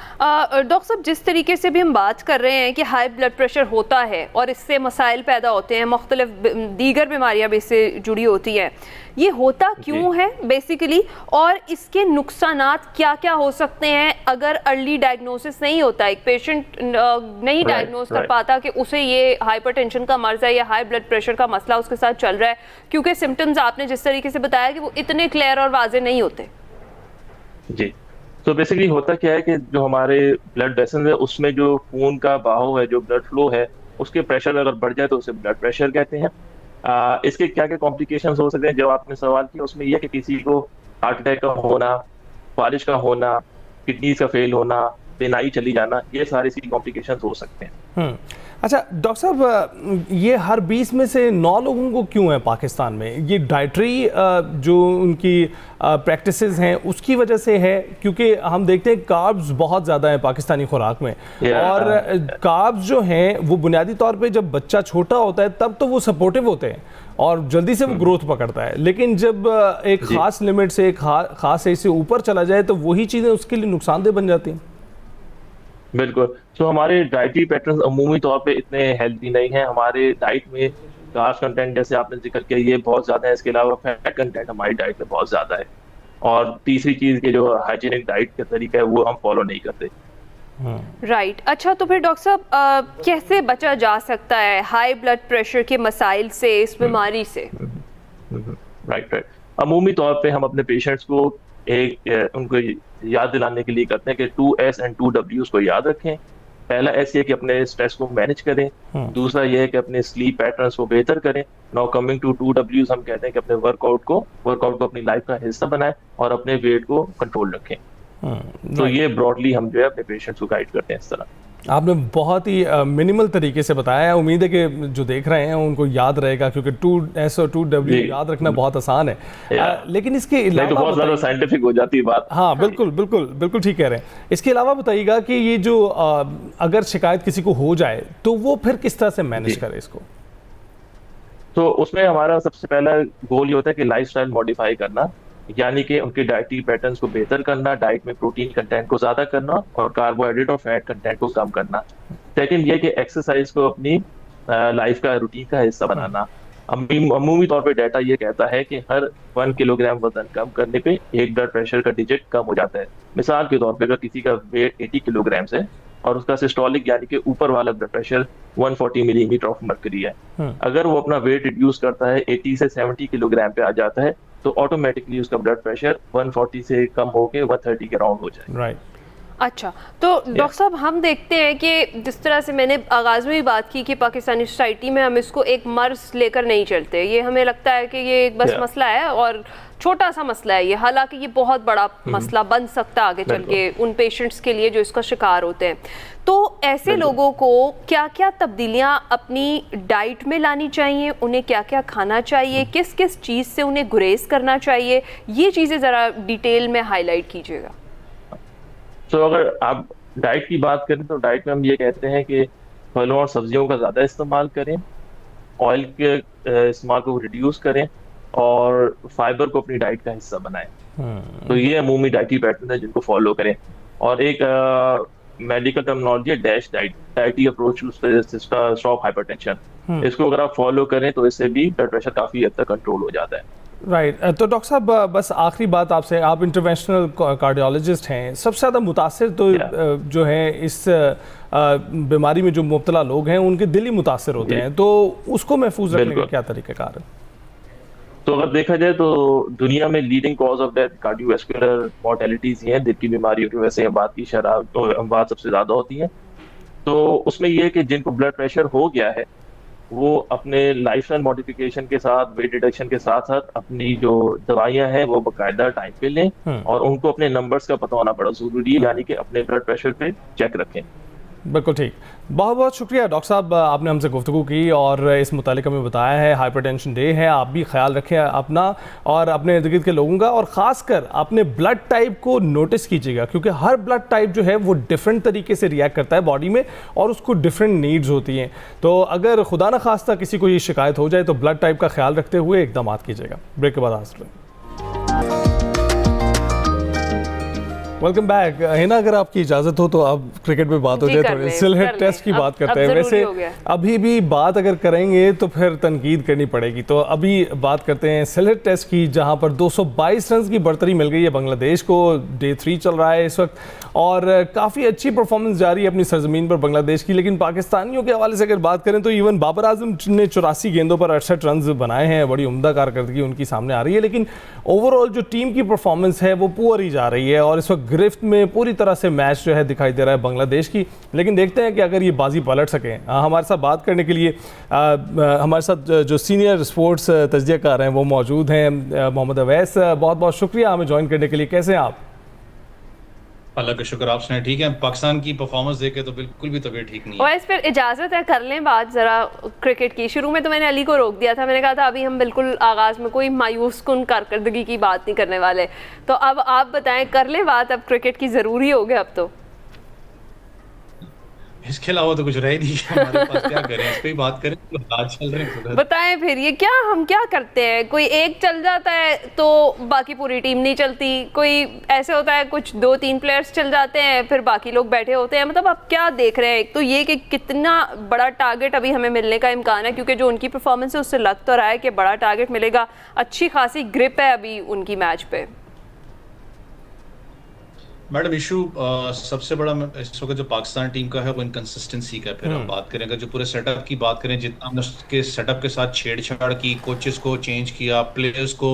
डॉक्टर साहब, जिस तरीके से भी हम बात कर रहे हैं कि हाई ब्लड प्रेशर होता है और इससे मसाइल पैदा होते हैं, मुख्तलिफ दीगर बीमारियां भी इससे जुड़ी होती हैं, ये होता क्यों है बेसिकली, और इसके नुकसानात क्या क्या हो सकते हैं अगर अर्ली डायग्नोसिस नहीं होता, एक पेशेंट नहीं डायग्नोस कर पाता कि उसे ये हाइपरटेंशन का मर्ज है या हाई ब्लड प्रेशर का मसला उसके साथ चल रहा है, क्योंकि सिम्टम्स आपने जिस तरीके से बताया कि वो इतने क्लियर और वाजे नहीं होते। जी, तो बेसिकली होता क्या है कि जो हमारे ब्लड वेसल्स है उसमें जो खून का बहाव है, जो ब्लड फ्लो है, उसके प्रेशर अगर बढ़ जाए तो उसे ब्लड प्रेशर कहते हैं। इसके क्या क्या कॉम्प्लिकेशंस हो सकते हैं, जब आपने सवाल किया उसमें यह कि किसी को हार्ट अटैक का होना, फालिश का होना, किडनीज का फेल होना, बेनाई चली जाना, ये सारे इसकी कॉम्प्लिकेशंस हो सकते हैं। अच्छा डॉक्टर साहब, ये हर 20 में से 9 लोगों को क्यों है पाकिस्तान में? ये डाइटरी जो उनकी प्रैक्टिसेस हैं उसकी वजह से है, क्योंकि हम देखते हैं कार्ब्स बहुत ज़्यादा हैं पाकिस्तानी खुराक में, और कार्ब्स जो हैं वो बुनियादी तौर पे जब बच्चा छोटा होता है तब तो वो सपोर्टिव होते हैं और जल्दी से वो ग्रोथ पकड़ता है, लेकिन जब एक ख़ास लिमिट से एक ख़ास एज से ऊपर चला जाए तो वही चीज़ें उसके लिए नुकसानदेह बन जाती हैं। बिल्कुल। तो हमारे डाइटरी पैटर्न्स अमूमी तौर पे इतने हेल्दी नहीं हैं। हमारे डाइट में कार्ब्स कंटेंट जैसे आपने जिक्र किया ये बहुत ज़्यादा है, इसके अलावा फैट कंटेंट हमारी डाइट में बहुत ज़्यादा है, और तीसरी चीज़ के जो हाइजीनिक डाइट का तरीका है वो हम फॉलो नहीं करते। राइट। अच्छा, तो फिर डॉक्टर साहब कैसे बचा जा सकता है हाई ब्लड प्रेशर के मसाइल से, इस बीमारी से? राइट। अमूमी तौर पे हम अपने पेशेंट्स को उनको याद दिलाने के लिए करते हैं कि 2S and 2Ws को याद रखें। पहला S ये कि अपने स्ट्रेस को मैनेज करें, दूसरा ये है कि अपने स्लीप पैटर्न्स को बेहतर करें। नाउ कमिंग टू 2Ws, हम कहते हैं कि अपने वर्कआउट को अपनी लाइफ का हिस्सा बनाएं और अपने वेट को कंट्रोल रखें। तो ये ब्रॉडली हम जो है अपने पेशेंट्स को गाइड करते हैं इस तरह। आपने बहुत ही मिनिमल तरीके से बताया है, उम्मीद है कि जो देख रहे हैं उनको याद रहेगा, क्योंकि 2S और 2W याद रखना बहुत आसान है। लेकिन इसके अलावा तो बहुत ज़्यादा साइंटिफिक हो जाती है बात। हाँ बिल्कुल ठीक कह रहे हैं। इसके अलावा बताइएगा कि ये जो अगर शिकायत किसी को हो जाए तो वो फिर किस तरह से मैनेज करे इसको? तो उसमें हमारा सबसे पहला गोल ये होता है कि लाइफस्टाइल मॉडिफाई करना, यानी कि उनके डाइटरी पैटर्न्स को बेहतर करना, डाइट में प्रोटीन कंटेंट को ज़्यादा करना और कार्बोहाइड्रेट और फैट कंटेंट को कम करना। सेकंड ये कि एक्सरसाइज को अपनी लाइफ का रूटीन का हिस्सा बनाना। अमूमी तौर पे डाटा ये कहता है कि हर 1 किलोग्राम वजन कम करने पे एक ब्लड प्रेशर का डिजिट कम हो जाता है। मिसाल के तौर पे अगर किसी का वेट 80 किलोग्राम है और उसका सिस्टोलिक यानी कि ऊपर वाला blood pressure 140 millimetre of mercury है, अगर वो अपना वेट रिड्यूस करता है 80 से 70 किलोग्राम पे आ जाता है तो ऑटोमेटिकली उसका ब्लड प्रेशर 140 से कम होके 130 के राउंड हो जाए। राइट। अच्छा, तो डॉक्टर साहब हम देखते हैं कि जिस तरह से मैंने आगाज़ में भी बात की कि पाकिस्तानी सोसाइटी में हम इसको एक मर्ज लेकर नहीं चलते, ये हमें लगता है कि ये एक बस मसला है और छोटा सा मसला है ये, हालांकि ये बहुत बड़ा मसला बन सकता है आगे चल के उन पेशेंट्स के लिए जो इसका शिकार होते हैं। तो ऐसे लोगों को क्या क्या तब्दीलियां अपनी डाइट में लानी चाहिए, उन्हें क्या क्या खाना चाहिए, किस किस चीज़ से उन्हें गुरेज करना चाहिए, ये चीज़ें ज़रा डिटेल में हाईलाइट कीजिएगा। तो अगर आप डाइट की बात करें तो डाइट में हम ये कहते हैं कि फलों और सब्जियों का ज़्यादा इस्तेमाल करें, ऑयल के इस्तेमाल को रिड्यूस करें और फाइबर को अपनी डाइट का हिस्सा बनाएं। तो ये अमूमी डाइटरी पैटर्न है जिनको फॉलो करें। और एक मेडिकल टर्मिनोलॉजी है DASH diet, dietary approach to stop hypertension. इसको अगर आप फॉलो करें तो इससे भी ब्लड प्रेशर काफ़ी हद तक कंट्रोल हो जाता है। राइट। तो डॉक्टर साहब बस आखिरी बात आपसे, आप इंटरवेंशनल कार्डियोलॉजिस्ट हैं, सबसे ज़्यादा मुतासिर तो जो है इस बीमारी में जो मुब्तला लोग हैं उनके दिल ही मुतासिर होते हैं, तो उसको महफूज रखने का क्या तरीक़ाकार है? तो अगर देखा जाए तो दुनिया में leading cause of death cardiovascular mortalities ही हैं, दिल की बीमारियों की वजह से बात की अमवात सबसे ज़्यादा होती हैं। तो उसमें यह है कि जिनको ब्लड प्रेशर हो गया है वो अपने लाइफस्टाइल मॉडिफिकेशन के साथ, वेट रिडक्शन के साथ साथ अपनी जो दवाइयां हैं वो बाकायदा टाइम पे लें और उनको अपने नंबर्स का पता होना बड़ा जरूरी है, यानी कि अपने ब्लड प्रेशर पे चेक रखें। बिल्कुल ठीक। बहुत बहुत शुक्रिया डॉक्टर साहब, आपने हमसे गुफ्तगू की और इस मुतालिक हमें बताया है। हाइपरटेंशन डे है, आप भी ख्याल रखें अपना और अपने इर्द गिर्द के लोगों का, और ख़ासकर अपने ब्लड टाइप को नोटिस कीजिएगा, क्योंकि हर ब्लड टाइप जो है वो डिफरेंट तरीके से रिएक्ट करता है बॉडी में और उसको डिफरेंट नीड्स होती हैं। तो अगर खुदा न खास्ता किसी को ये शिकायत हो जाए तो ब्लड टाइप का ख्याल रखते हुए इक़दाम कीजिएगा। ब्रेक के बाद हाजिर रहें। Welcome back. हिना, अगर आपकी इजाज़त हो तो अब क्रिकेट पे बात हो जाए, थोड़ी सिलहट टेस्ट की बात करते हैं। वैसे अभी भी बात अगर करेंगे तो फिर तनकीद करनी पड़ेगी, तो अभी बात करते हैं सिलहट टेस्ट की, जहां पर 222 रन की बढ़तरी मिल गई है बांग्लादेश को। डे 3 चल रहा है इस वक्त और काफ़ी अच्छी परफॉर्मेंस जारी है अपनी सरजमीन पर बांग्लादेश की। लेकिन पाकिस्तानियों के हवाले से अगर बात करें तो इवन बाबर आजम ने 84 गेंदों पर 68 रन बनाए हैं, बड़ी उम्दा कारकर्दगी उनकी सामने आ रही है। लेकिन ओवरऑल जो टीम की परफॉर्मेंस है वो पुअर ही जा रही है और इस वक्त गिरफ्त में पूरी तरह से मैच जो है दिखाई दे रहा है बांग्लादेश की। लेकिन देखते हैं कि अगर ये बाजी पलट सकें। हमारे साथ बात करने के लिए हमारे साथ जो सीनियर स्पोर्ट्स तजज़ियाकार हैं वो मौजूद हैं, मोहम्मद अवैस, बहुत बहुत शुक्रिया हमें ज्वाइन करने के लिए। कैसे हैं आप? अल्लाह का शुक्र, आप सुनाए ठीक है? पाकिस्तान की परफॉर्मेंस देखे तो बिल्कुल भी तबीयत ठीक नहीं है। और इस पर इजाज़त है कर लें बात ज़रा क्रिकेट की। शुरू में तो मैंने अली को रोक दिया था, मैंने कहा था अभी हम बिल्कुल आगाज़ में कोई मायूस कुन कारकर्दगी की बात नहीं करने वाले, तो अब आप बताएं, कर लें बात अब क्रिकेट की, ज़रूरी हो गया अब तो। इसके अलावा तो कुछ रह ही नहीं हमारे पास, क्या करें, इस पे ही बात करें। तो आज चल रहे हैं बताएं फिर ये क्या, हम क्या करते हैं? कोई एक चल जाता है तो बाकी पूरी टीम नहीं चलती, कोई ऐसे होता है कुछ 2-3 प्लेयर्स चल जाते हैं फिर बाकी लोग बैठे होते हैं। मतलब आप क्या देख रहे हैं? एक तो ये कि कितना बड़ा टारगेट अभी हमें मिलने का इम्कान है, क्योंकि जो उनकी परफॉर्मेंस है उससे लग तो रहा है कि बड़ा टारगेट मिलेगा, अच्छी खासी ग्रिप है अभी उनकी मैच पे। मैडम इशू सबसे बड़ा इस वक्त जो पाकिस्तान टीम का है वो इनकंसिस्टेंसी का है। फिर हम बात करें, अगर जो पूरे सेटअप की बात करें, जितना हमने उसके सेटअप के साथ छेड़छाड़ की, कोचेस को चेंज किया, प्लेयर्स को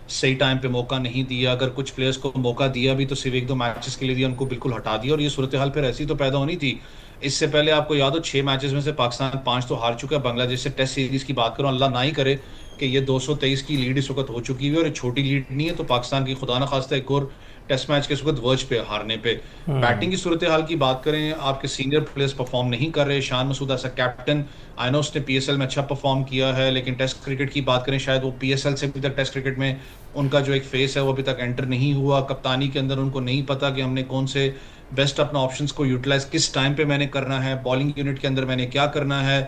सही टाइम पे मौका नहीं दिया, अगर कुछ प्लेयर्स को मौका दिया भी तो सिर्फ 1-2 मैचेस के लिए दिया, उनको बिल्कुल हटा दिया। और ये सूरत हाल फिर ऐसी तो पैदा होनी थी। इससे पहले आपको याद हो 6 मैचेस में से पाकिस्तान 5 तो हार चुका है। बांग्लादेश से टेस्ट सीरीज की बात करो, अल्लाह ना ही करे कि ये 223 की लीड इस वक्त हो चुकी है, और ये छोटी लीड नहीं है। तो पाकिस्तान की खुदा ना खास्ता एक और टेस्ट मैच के इस वक्त वर्ज पे हारने पे। बैटिंग की सूरत हाल की बात करें, आपके सीनियर प्लेयर्स परफॉर्म नहीं कर रहे। शान मसूद ऐसा कैप्टन, आई नो उसने पीएसएल में अच्छा परफॉर्म किया है, लेकिन टेस्ट क्रिकेट की बात करें, शायद वो पीएसएल से अभी तक टेस्ट क्रिकेट में उनका जो एक फेस है वो अभी तक एंटर नहीं हुआ। कप्तानी के अंदर उनको नहीं पता कि हमने कौन से बेस्ट अपना ऑप्शंस को यूटिलाइज किस टाइम पे मैंने करना है, बॉलिंग यूनिट के अंदर मैंने क्या करना है।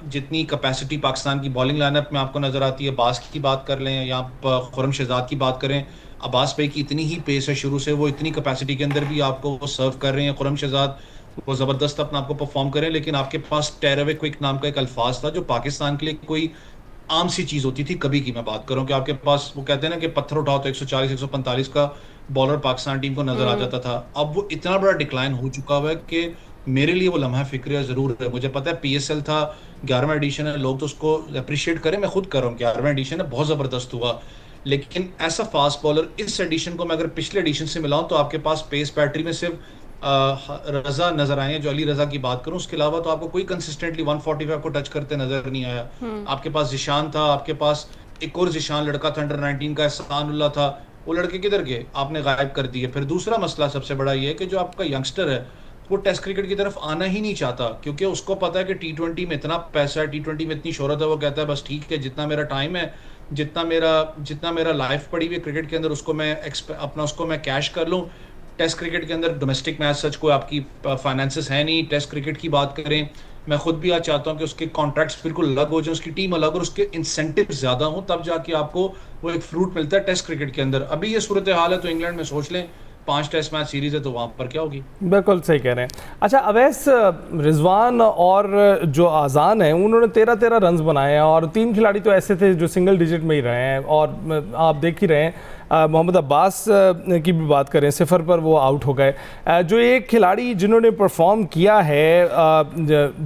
जितनी कैपेसिटी पाकिस्तान की बॉलिंग लाइनअप में आपको नजर आती है, बास की बात कर लें या खुरम शहजाद की बात करें, अब्बास भाई की इतनी ही पेस है शुरू से, वो इतनी कैपेसिटी के अंदर भी आपको वो सर्व कर रहे हैं। खुरम शहजाद वो ज़बरदस्त अपना आपको परफॉर्म करें, लेकिन आपके पास टेयर अवे क्विक नाम का एक अल्फाज था जो पाकिस्तान के लिए कोई आम सी चीज़ होती थी। कभी की मैं बात करूं कि आपके पास वो कहते हैं ना कि पत्थर उठाओ तो 140-145 का बॉलर पाकिस्तान टीम को नजर आ जाता था। अब वो इतना बड़ा डिक्लाइन हो चुका हुआ है कि मेरे लिए वो लम्हा फिक्र जरूर है। मुझे पता है पीएसएल था, 11वां एडिशन है, लोग तो उसको अप्रिशिएट करें, मैं खुद कर रहा हूँ, 11वां एडिशन है, बहुत ज़बरदस्त हुआ। लेकिन ऐसा फास्ट बॉलर इस एडिशन को मैं अगर पिछले एडिशन से मिलाऊं तो आपके पास पेस बैटरी में सिर्फ रजा नजर आए हैं, जो अली रजा की बात करूं, उसके अलावा तो आपको कोई कंसिस्टेंटली 145 को टच करते नजर नहीं आया। आपके पास जिशान था, आपके पास एक और जिशान लड़का था अंडर 19 का, एहसानुल्लाह था, वो लड़के किधर गए? आपने गायब कर दिए। फिर दूसरा मसला सबसे बड़ा ये है कि जो आपका यंगस्टर है वो टेस्ट क्रिकेट की तरफ आना ही नहीं चाहता, क्योंकि उसको पता है कि टी20 में इतना पैसा है, टी20 में इतनी शोहरत है, वो कहता है बस ठीक है, जितना मेरा टाइम है, जितना मेरा लाइफ पड़ी हुई क्रिकेट के अंदर, उसको मैं कैश कर लूँ। टेस्ट क्रिकेट के अंदर डोमेस्टिक मैच सच कोई आपकी फाइनेंसेस है नहीं। टेस्ट क्रिकेट की बात करें, मैं खुद भी आज चाहता हूं कि उसके कॉन्ट्रैक्ट्स बिल्कुल अलग हो जाए, उसकी टीम अलग और उसके इंसेंटिव ज्यादा हो, तब जाके आपको वो एक फ्रूट मिलता है टेस्ट क्रिकेट के अंदर। अभी ये सूरत हाल है तो इंग्लैंड में सोच लें 5 टेस्ट मैच सीरीज है तो वहां पर क्या होगी। बिल्कुल सही कह रहे हैं। अच्छा अवैस, रिजवान और जो आज़ान है उन्होंने 13 रन्स बनाए हैं, और 3 खिलाड़ी तो ऐसे थे जो सिंगल डिजिट में ही रहे हैं, और आप देख ही रहे हैं मोहम्मद अब्बास की भी बात करें, 0 पर वो आउट हो गए। जो एक खिलाड़ी जिन्होंने परफॉर्म किया है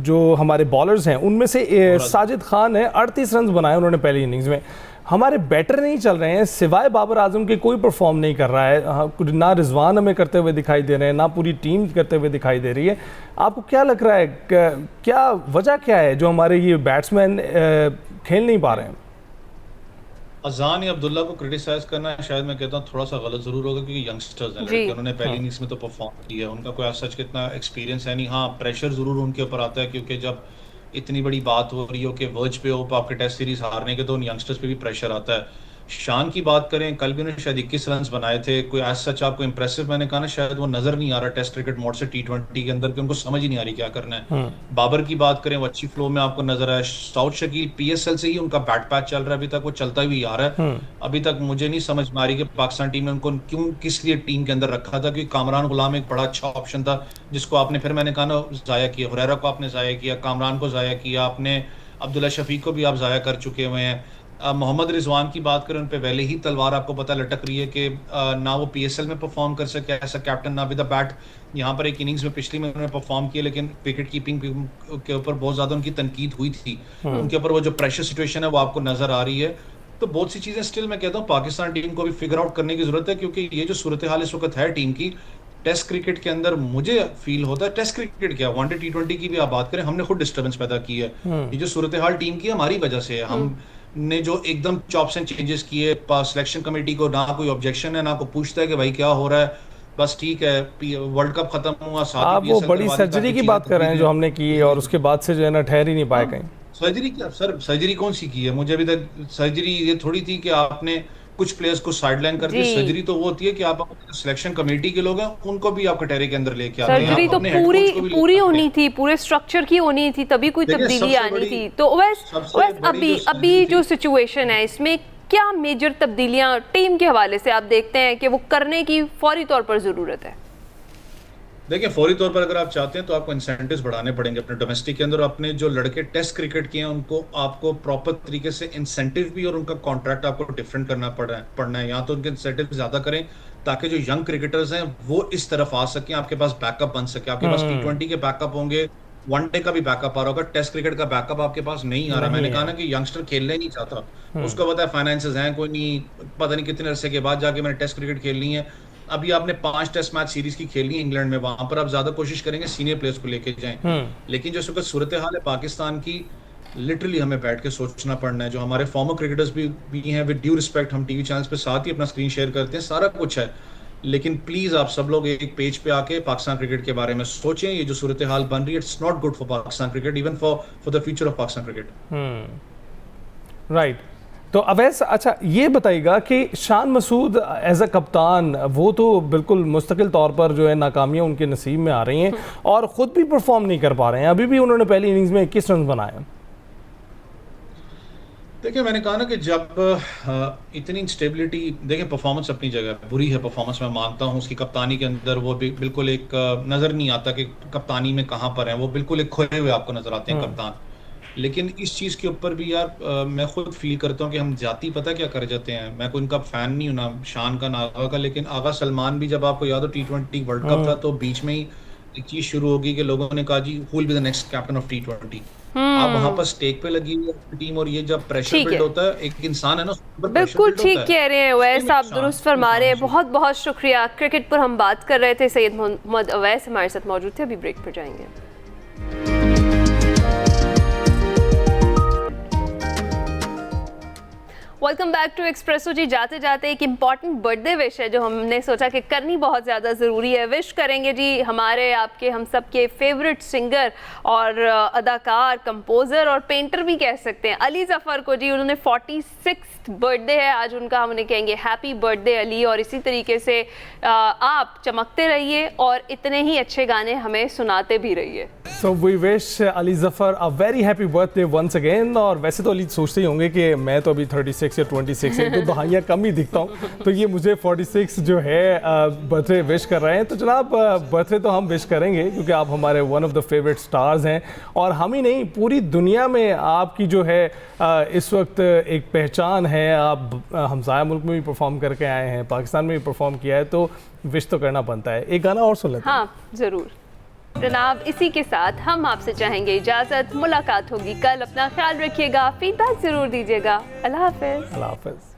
जो हमारे बॉलर्स हैं उनमें से साजिद खान है, 38 रन बनाए उन्होंने पहली इनिंग्स में। हमारे बैटर नहीं चल रहे हैं, सिवाय बाबर आजम के कोई परफॉर्म नहीं कर रहा है, ना रिजवान हमें करते हुए दिखाई दे रहे हैं, ना पूरी टीम करते हुए दिखाई दे रही है। आपको क्या लग रहा है, क्या वजह क्या है जो हमारे ये बैट्समैन खेल नहीं पा रहे हैं? अजान या अब्दुल्ला को क्रिटिसाइज करना शायद मैं कहता हूँ थोड़ा सा गलत जरूर होगा, क्योंकि यंगस्टर्स हैं, लेकिन उन्होंने पहली इनिंग्स में तो परफॉर्म किया, उनका कोई सच कितना एक्सपीरियंस है नहीं। हाँ, प्रेशर जरूर उनके ऊपर आता है, क्योंकि जब इतनी बड़ी बात हो रही हो कि वर्ज पे हो आपके टेस्ट सीरीज हारने के, तो उन यंगस्टर्स पे भी प्रेशर आता है। शान की बात करें, कल भी उन्होंने शायद 21 रन बनाए थे, कोई एज सच आपको इंप्रेसिव मैंने कहा ना, शायद वो नजर नहीं आ रहा टेस्ट क्रिकेट मोड से टी20 के अंदर, कि उनको समझ ही नहीं आ रही क्या करना है। बाबर की बात करें, वो अच्छी फ्लो में आपको नजर आया। साउथ शकील पीएसएल से ही उनका बैट पैच चल रहा है, अभी तक वो चलता भी आ रहा है। अभी तक मुझे नहीं समझ में आ रही कि पाकिस्तान टीम ने उनको क्यों किस लिए टीम के अंदर रखा था, क्योंकि कामरान गुलाम एक बड़ा अच्छा ऑप्शन था जिसको आपने, फिर मैंने कहा ना, जाया किया। हुरैरा को आपने जाया किया, कामरान को जाया किया आपने, अब्दुल्ला शफीक को भी आप जाया कर चुके हुए हैं। मोहम्मद रिजवान की बात करें, उन पे पहले ही तलवार आपको पता लटक रही है कि ना वो पीएसएल में परफॉर्म कर सके ऐसा कैप्टन, ना विद द बैट। यहाँ पर एक इनिंग्स में पिछली में उन्होंने परफॉर्म किया, लेकिन विकेट कीपिंग के ऊपर बहुत ज्यादा उनकी तनकीद हुई थी, उनके ऊपर वो जो प्रेशर सिचुएशन है वो आपको नजर आ रही है। तो बहुत सी चीजें स्टिल मैं कहता हूँ पाकिस्तान टीम को भी फिगर आउट करने की जरूरत है, क्योंकि ये जो सूरत हाल इस वक्त है टीम की टेस्ट क्रिकेट के अंदर, मुझे फील होता है टेस्ट क्रिकेट क्या, वनडे टी20 की भी आप बात करें, हमने खुद डिस्टर्बेंस पैदा की है। ये जो सूरत हाल टीम की हमारी वजह से है, हमने जो एकदम चॉप्स एंड चेंजेस किए, सिलेक्शन कमेटी को ना कोई ऑब्जेक्शन है, ना कोई पूछता है कि भाई क्या हो रहा है, बस ठीक है, वर्ल्ड कप खत्म हुआ, आप वो बड़ी सर्जरी की बात कर रहे हैं जो हमने की और उसके बाद से जो है ना ठहर ही नहीं पाए कहीं। सर्जरी क्या सर, सर्जरी कौन सी की है? मुझे अभी तक सर्जरी ये थोड़ी थी कि आपने कुछ प्लेयर्स को साइडलाइन कर दी। सर्जरी तो वो होती है कि आप सिलेक्शन कमेटी के लोग हैं उनको भी आप कटहरे के अंदर लेके आते हैं। सर्जरी तो पूरी होनी थी, पूरे स्ट्रक्चर की होनी थी, तभी कोई तब्दीली आनी थी। तो वैसे अभी जो सिचुएशन है इसमें क्या मेजर तब्दीलियां टीम के हवाले से आप देखते हैं कि वो करने की फौरी तौर पर जरूरत है? देखिए, फौरी तौर पर अगर आप चाहते हैं तो आपको इंसेंटिव्स बढ़ाने पड़ेंगे अपने डोमेस्टिक के अंदर। अपने जो लड़के टेस्ट क्रिकेट किए हैं उनको आपको प्रॉपर तरीके से इंसेंटिव भी और उनका कॉन्ट्रैक्ट आपको डिफरेंट करना पड़ना है। यहाँ तो उनके इंसेंटिव ज्यादा करें ताकि जो यंग क्रिकेटर्स हैं वो इस तरफ आ सकें, आपके पास बैकअप बन सके। आपके पास T20 के बैकअप होंगे, वनडे का भी बैकअप आ रहा होगा, टेस्ट क्रिकेट का बैकअप आपके पास नहीं आ रहा। मैंने कहा ना कि यंगस्टर खेलना ही नहीं चाहता, उसको पता है फाइनेंसेस हैं कोई नहीं, पता नहीं कितने अरसे के बाद जाके मैंने टेस्ट क्रिकेट खेलनी है। अभी आपने 5 टेस्ट मैच सीरीज की खेलनी है इंग्लैंड में, वहां पर आप ज्यादा कोशिश करेंगे सीनियर प्लेयर्स को लेके जाएं। लेकिन जो इस वक्त सूरत हाल है पाकिस्तान की, लिटरली हमें बैठ के सोचना पड़ना है। जो हमारे फॉर्मर क्रिकेटर्स भी हैं, विद ड्यू रिस्पेक्ट, हम टीवी चैनल्स पे साथ ही अपना स्क्रीन शेयर करते हैं, सारा कुछ है, लेकिन प्लीज आप सब लोग एक पेज पे आके पाकिस्तान क्रिकेट के बारे में सोचें। ये जो सूरत हाल बन रही है, it's not good for Pakistan cricket, even for the future of Pakistan cricket. Right. तो अवैस, अच्छा ये बताइएगा कि शान मसूद एज अ कप्तान, वो तो बिल्कुल मुस्तकिल तौर पर जो है नाकामियां उनके नसीब में आ रही हैं और ख़ुद भी परफॉर्म नहीं कर पा रहे हैं। अभी भी उन्होंने पहली इनिंग्स में 21 रन बनाए। देखिए, मैंने कहा ना कि जब इतनी इंस्टेबिलिटी, देखिए परफॉर्मेंस अपनी जगह बुरी है, परफॉर्मेंस मैं मानता हूँ उसकी, कप्तानी के अंदर वो भी बिल्कुल एक नज़र नहीं आता कि कप्तानी में कहाँ पर है, वो बिल्कुल एक खोए हुए आपको नजर आते हैं कप्तान। लेकिन इस चीज़ के ऊपर भी यार मैं खुद फील करता हूँ कि हम जाती पता क्या कर जाते हैं। मैं कोई उनका फ़ैन नहीं हूँ, ना शान का ना आगा का, लेकिन आगा सलमान भी जब आपको याद हो T20 वर्ल्ड कप था तो बीच में ही एक चीज़ शुरू होगी कि लोगों ने कहा जी who will be the next captain of T20। आप वहां पर स्टेक पे लगी हुई है टीम, और ये जब प्रेशर बिल्ड होता है, एक इंसान है ना, बिल्कुल ठीक कह रहे हैं अवैस, आप दुरुस्त फरमा रहे हैं। बहुत बहुत शुक्रिया। क्रिकेट पर हम बात कर रहे थे, सैयद मोहम्मद अवैस हमारे साथ मौजूद थे। अभी ब्रेक पर जाएंगे। वेलकम बैक टू एक्सप्रेसो जी। जाते जाते एक इम्पॉर्टेंट बर्थडे विश है जो हमने सोचा कि करनी बहुत ज़्यादा ज़रूरी है। विश करेंगे जी हमारे, आपके, हम सब के फेवरेट सिंगर और अदाकार, कंपोज़र और पेंटर भी कह सकते हैं, अली ज़फ़र को जी। उन्होंने 46th बर्थडे है आज उनका। हम उन्हें कहेंगे हैप्पी बर्थडे अली, और इसी तरीके से आप चमकते रहिए और इतने ही अच्छे गाने हमें सुनाते भी रहिए। So we wish Ali Zafar a very happy birthday once again. और वैसे तो अली सोचते ही होंगे कि मैं तो अभी 36 या 26 है, तो दहाइयाँ कम ही दिखता हूँ, तो ये मुझे 46 जो है बर्थडे विश कर रहे हैं। तो जनाब बर्थडे तो हम विश करेंगे क्योंकि आप हमारे one of the favourite stars हैं, और हम ही नहीं पूरी दुनिया में आपकी जो है इस वक्त एक पहचान है। आप हमसाया मुल्क में भी परफॉर्म करके आए हैं, पाकिस्तान में भी परफॉर्म किया है, तो विश तो करना बनता है। एक गाना और सुन लेते हैं। हाँ ज़रूर जनाब। इसी के साथ हम आपसे चाहेंगे इजाज़त। मुलाकात होगी कल। अपना ख्याल रखिएगा, फीडबैक ज़रूर दीजिएगा। अल्लाह हाफ़िज़। अल्लाह हाफ़िज़।